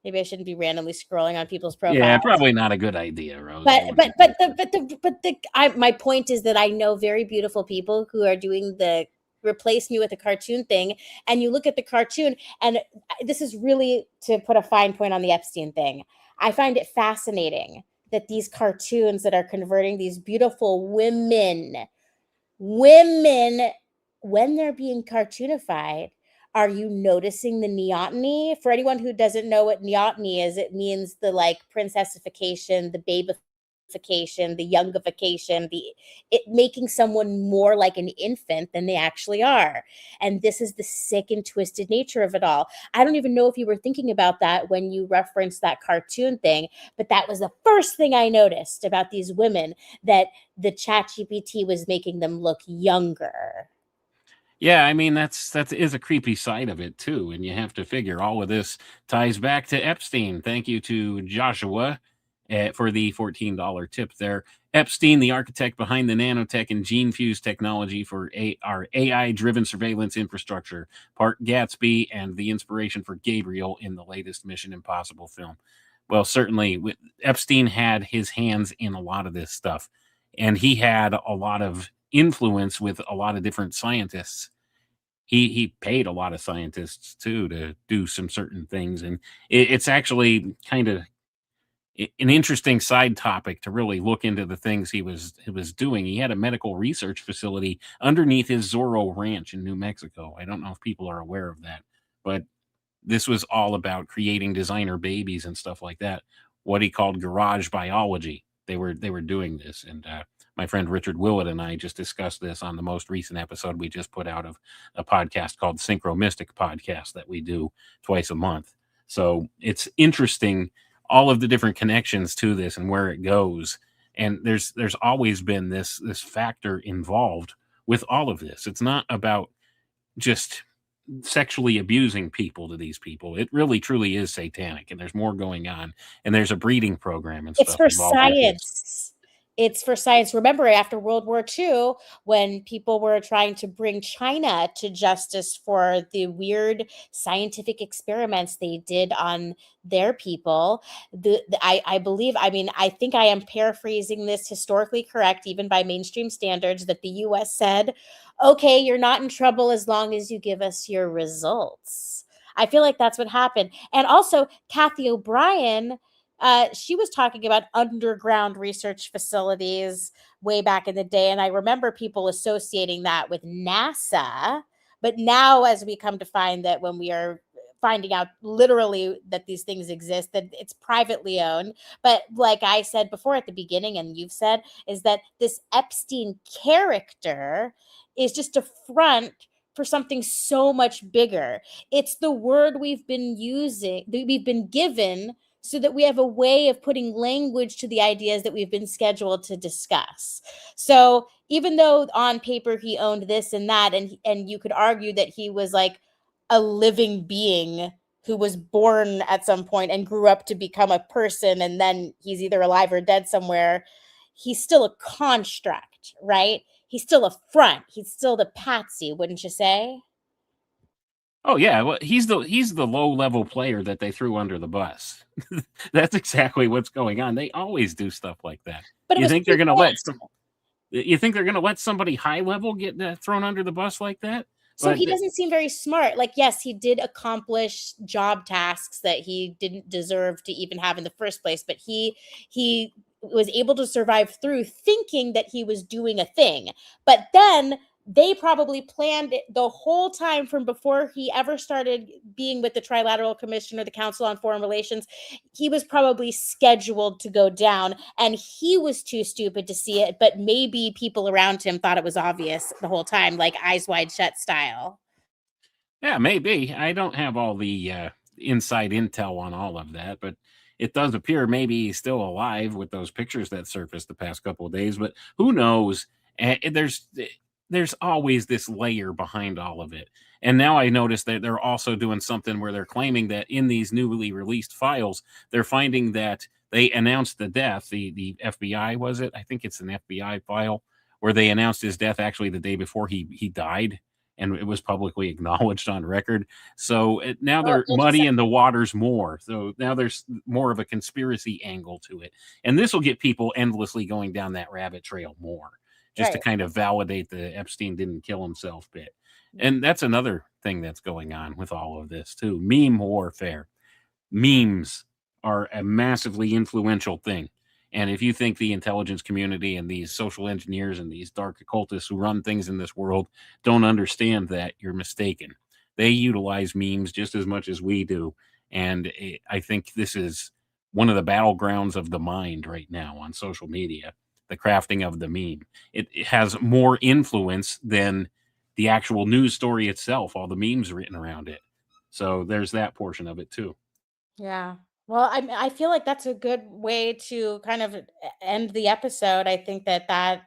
Maybe I shouldn't be randomly scrolling on people's
Yeah,
profiles.
probably not a good idea, Rose.
But
I
but
wouldn't
but
do
the
that.
but the but the my point is that I know very beautiful people who are doing the replace me with a cartoon thing, and you look at the cartoon, and this is really to put a fine point on the Epstein thing. I find it fascinating that these cartoons that are converting these beautiful women, when they're being cartoonified, are you noticing the neoteny? For anyone who doesn't know what neoteny is, it means the like princessification, the babification, the youngification, the it making someone more like an infant than they actually are. And this is the sick and twisted nature of it all. I don't even know if you were thinking about that when you referenced that cartoon thing, but that was the first thing I noticed about these women, that the chat GPT was making them look younger.
Yeah, I mean that is a creepy side of it too, and you have to figure all of this ties back to Epstein. Thank you to Joshua for the $14 tip there. Epstein, the architect behind the nanotech and gene fused technology for our AI driven surveillance infrastructure, part Gatsby, and the inspiration for Gabriel in the latest Mission Impossible film. Well, certainly, Epstein had his hands in a lot of this stuff, and he had a lot of influence with a lot of different scientists. He paid a lot of scientists too to do some certain things, and it's actually kind of an interesting side topic to really look into the things he was doing. He had a medical research facility underneath his Zorro Ranch in New Mexico. I don't know if people are aware of that, but this was all about creating designer babies and stuff like that. What he called garage biology. They were doing this, and my friend Richard Willett and I just discussed this on the most recent episode we just put out of a podcast called Synchro Mystic Podcast that we do twice a month. So it's interesting all of the different connections to this and where it goes. And there's always been this factor involved with all of this. It's not about just sexually abusing people to these people. It really truly is satanic, and there's more going on, and there's a breeding program and
It's
stuff
for
involved with this.
science. It's for science. Remember, after World War II, when people were trying to bring China to justice for the weird scientific experiments they did on their people, I believe, I mean, I think I am paraphrasing this historically correct, even by mainstream standards, that the US said, okay, you're not in trouble as long as you give us your results. I feel like that's what happened. And also, Kathy O'Brien, she was talking about underground research facilities way back in the day. And I remember people associating that with NASA. But now, as we come to find that when we are finding out literally that these things exist, that it's privately owned. But like I said before at the beginning, and you've said, is that this Epstein character is just a front for something so much bigger. It's the word we've been using, that we've been given, so that we have a way of putting language to the ideas that we've been scheduled to discuss. So even though on paper he owned this and that, and you could argue that he was like a living being who was born at some point and grew up to become a person, and then he's either alive or dead somewhere, he's still a construct, right? He's still a front. He's still the patsy, wouldn't you say?
Oh yeah, well, he's the low level player that they threw under the bus. That's exactly what's going on. They always do stuff like that.
But it
You
was
think they're going to let
pre-planned.
you think they're going to let somebody high level get thrown under the bus like that?
So
But
he doesn't seem very smart. Like, yes, he did accomplish job tasks that he didn't deserve to even have in the first place, but he was able to survive through thinking that he was doing a thing. But then they probably planned it the whole time from before he ever started being with the Trilateral Commission or the Council on Foreign Relations. He was probably scheduled to go down, and he was too stupid to see it, but maybe people around him thought it was obvious the whole time, like Eyes Wide Shut style.
yeah, maybe. I don't have all the inside intel on all of that, but it does appear maybe he's still alive with those pictures that surfaced the past couple of days. But who knows? There's always this layer behind all of it. And now I noticed that they're also doing something where they're claiming that in these newly released files, they're finding that they announced the death. The FBI, was it? I think it's an FBI file where they announced his death actually the day before he died, and it was publicly acknowledged on record. So now
Oh,
they're
interesting.
muddying the waters more. So now there's more of a conspiracy angle to it. And this will get people endlessly going down that rabbit trail more, just to
Right.
kind of validate the Epstein didn't kill himself bit. And that's another thing that's going on with all of this too. Meme warfare. Memes are a massively influential thing. And if you think the intelligence community and these social engineers and these dark occultists who run things in this world don't understand that, you're mistaken. They utilize memes just as much as we do. And I think this is one of the battlegrounds of the mind right now on social media, the crafting of the meme. It has more influence than the actual news story itself, all the memes written around it. So there's that portion of it too.
Yeah. Well, I feel like that's a good way to kind of end the episode. I think that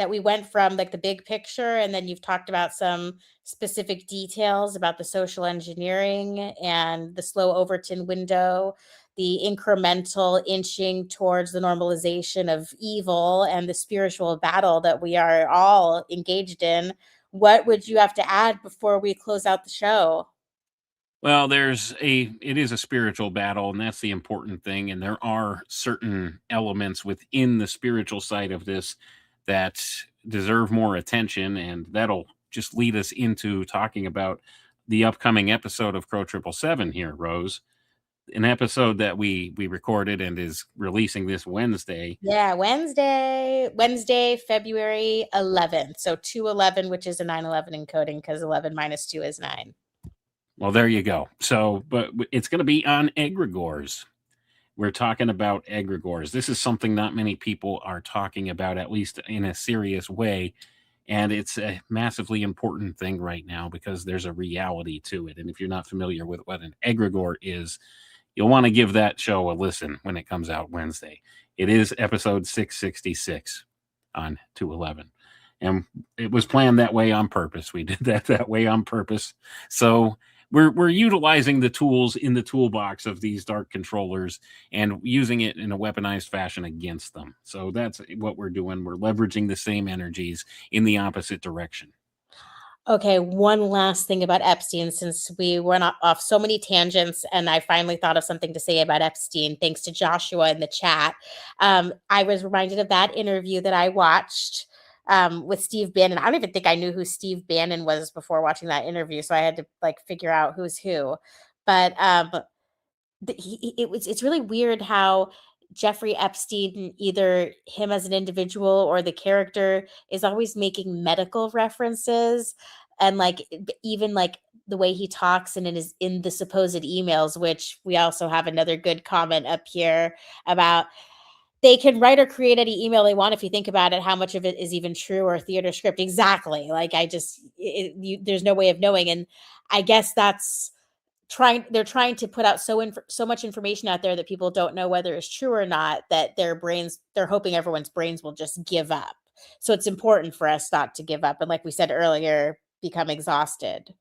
we went from like the big picture, and then you've talked about some specific details about the social engineering and the slow Overton window, the incremental inching towards the normalization of evil and the spiritual battle that we are all engaged in. What would you have to add before we close out the show?
Well, it is a spiritual battle, and that's the important thing. And there are certain elements within the spiritual side of this that deserve more attention, and that'll just lead us into talking about the upcoming episode of Crow 777 here, Rose. An episode that we recorded and is releasing this Wednesday.
Yeah, Wednesday, February 11th. So 211, which is a 911 encoding because 11 minus 2 is 9.
Well, there you go. So, but it's going to be on egregores. We're talking about egregores. This is something not many people are talking about, at least in a serious way. And it's a massively important thing right now because there's a reality to it. And if you're not familiar with what an egregore is, you'll want to give that show a listen when it comes out Wednesday. It is episode 666 on 211. And it was planned that way on purpose. We did that way on purpose. So we're utilizing the tools in the toolbox of these dark controllers and using it in a weaponized fashion against them. So that's what we're doing. We're leveraging the same energies in the opposite direction.
Okay, one last thing about Epstein, since we went off so many tangents, and I finally thought of something to say about Epstein, thanks to Joshua in the chat. I was reminded of that interview that I watched with Steve Bannon. I don't even think I knew who Steve Bannon was before watching that interview, so I had to like figure out who's who. But it's really weird how Jeffrey Epstein, either him as an individual or the character, is always making medical references, and like even like the way he talks and in the supposed emails, which we also have another good comment up here about. They can write or create any email they want if you think about it. How much of it is even true or theater script? Exactly. Like there's no way of knowing, and I guess that's they're trying to put out so much information out there that people don't know whether it's true or not, that they're hoping everyone's brains will just give up. So it's important for us not to give up, and like we said earlier, become exhausted.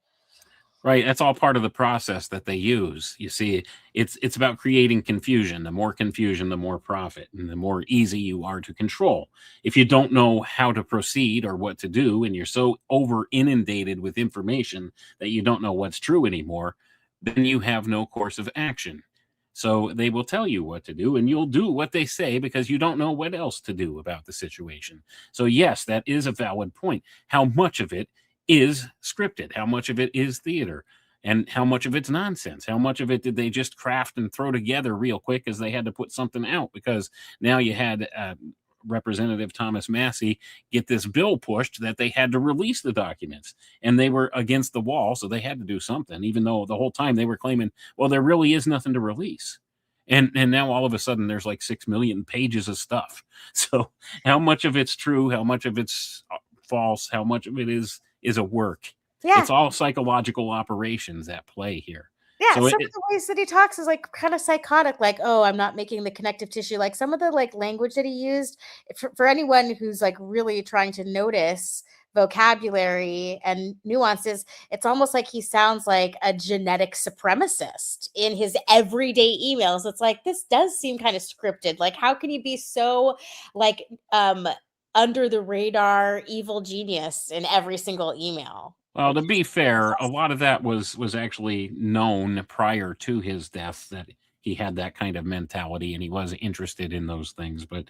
Right, that's all part of the process that they use. You see, it's about creating confusion. The more confusion, the more profit, and the more easy you are to control. If you don't know how to proceed or what to do, and you're so over inundated with information that you don't know what's true anymore, then you have no course of action. So they will tell you what to do, and you'll do what they say because you don't know what else to do about the situation. So yes, that is a valid point. How much of it is scripted? How much of it is theater? And how much of it's nonsense? How much of it did they just craft and throw together real quick as they had to put something out? Because now you had Representative Thomas Massey get this bill pushed that they had to release the documents, and they were against the wall, so they had to do something, even though the whole time they were claiming, well, there really is nothing to release. And now all of a sudden there's like 6 million pages of stuff. So how much of it's true? How much of it's false? How much of it is a work?
Yeah.
It's all psychological operations at play here.
Yeah,
So
some of the ways that he talks is like kind of psychotic, like, oh, I'm not making the connective tissue. Like some of the like language that he used, for anyone who's like really trying to notice vocabulary and nuances, it's almost like he sounds like a genetic supremacist in his everyday emails. It's like, this does seem kind of scripted. Like, how can you be so like under the radar evil genius in every single email?
Well, to be fair, a lot of that was actually known prior to his death, that he had that kind of mentality and he was interested in those things. But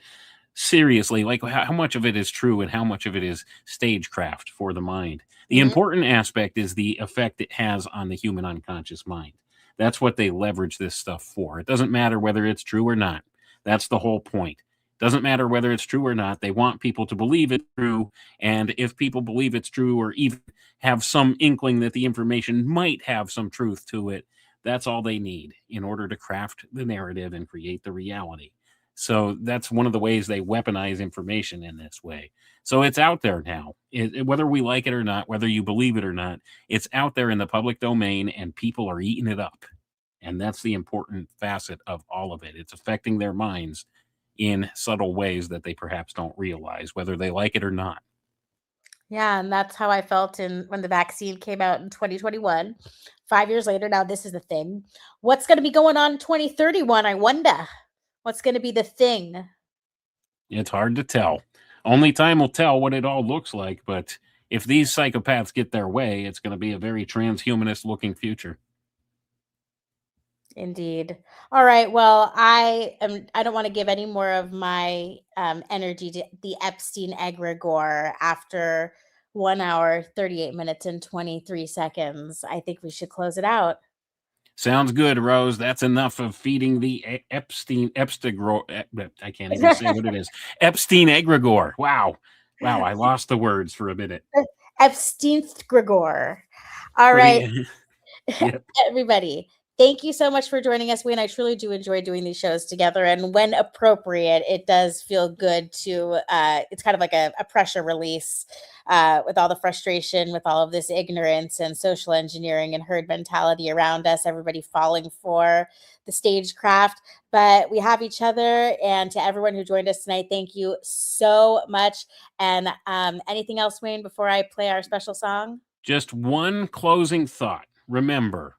seriously, like how much of it is true and how much of it is stagecraft for the mind? The important aspect is the effect it has on the human unconscious mind. That's what they leverage this stuff for. It doesn't matter whether it's true or not. That's the whole point. Doesn't matter whether it's true or not. They want people to believe it's true. And if people believe it's true, or even have some inkling that the information might have some truth to it, that's all they need in order to craft the narrative and create the reality. So that's one of the ways they weaponize information in this way. So it's out there now. Whether we like it or not, whether you believe it or not, it's out there in the public domain and people are eating it up. And that's the important facet of all of it. It's affecting their minds in subtle ways that they perhaps don't realize, whether they like it or not.
Yeah, and that's how I felt when the vaccine came out in 2021. 5 years later, now this is the thing. What's going to be going on in 2031? I wonder. What's going to be the thing?
It's hard to tell. Only time will tell what it all looks like. But if these psychopaths get their way, it's going to be a very transhumanist looking future.
Indeed. All right. Well, I don't want to give any more of my energy to the Epstein egregore after 1 hour, 38 minutes, and 23 seconds. I think we should close it out.
Sounds good, Rose. That's enough of feeding the Epstein. I can't even say what it is. Epstein egregore. Wow. I lost the words for a minute.
Epstein egregore. All right.
Yep.
Everybody, Thank you so much for joining us, Wayne. I truly do enjoy doing these shows together. And when appropriate, it does feel good to, it's kind of like a pressure release with all the frustration, with all of this ignorance and social engineering and herd mentality around us, everybody falling for the stagecraft. But we have each other. And to everyone who joined us tonight, thank you so much. And anything else, Wayne, before I play our special song?
Just one closing thought. Remember,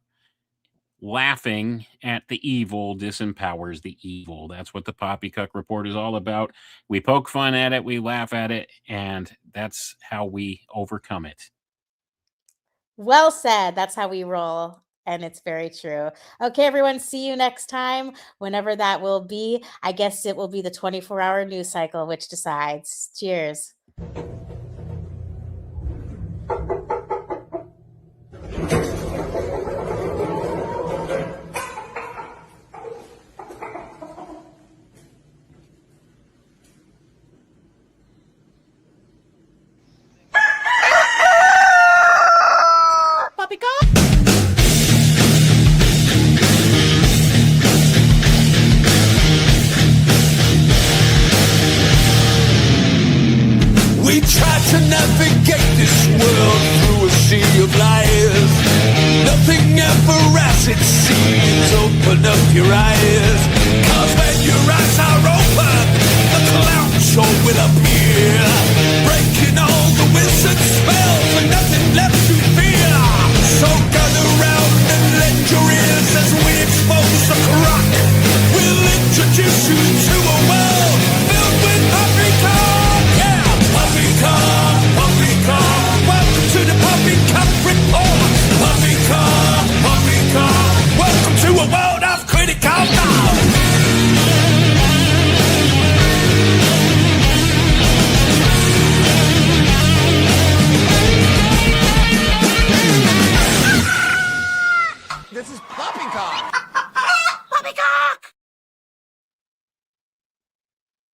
laughing at the evil disempowers the evil. That's what the Poppycock Report is all about. We poke fun at it, we laugh at it, and that's how we overcome it.
Well said. That's how we roll. And it's very true. Okay, everyone, see you next time, whenever that will be. I guess it will be the 24-hour news cycle, which decides. Cheers.
Poppycock!
We try to navigate this world through a sea of lies. Nothing ever as it seems. Open up your eyes.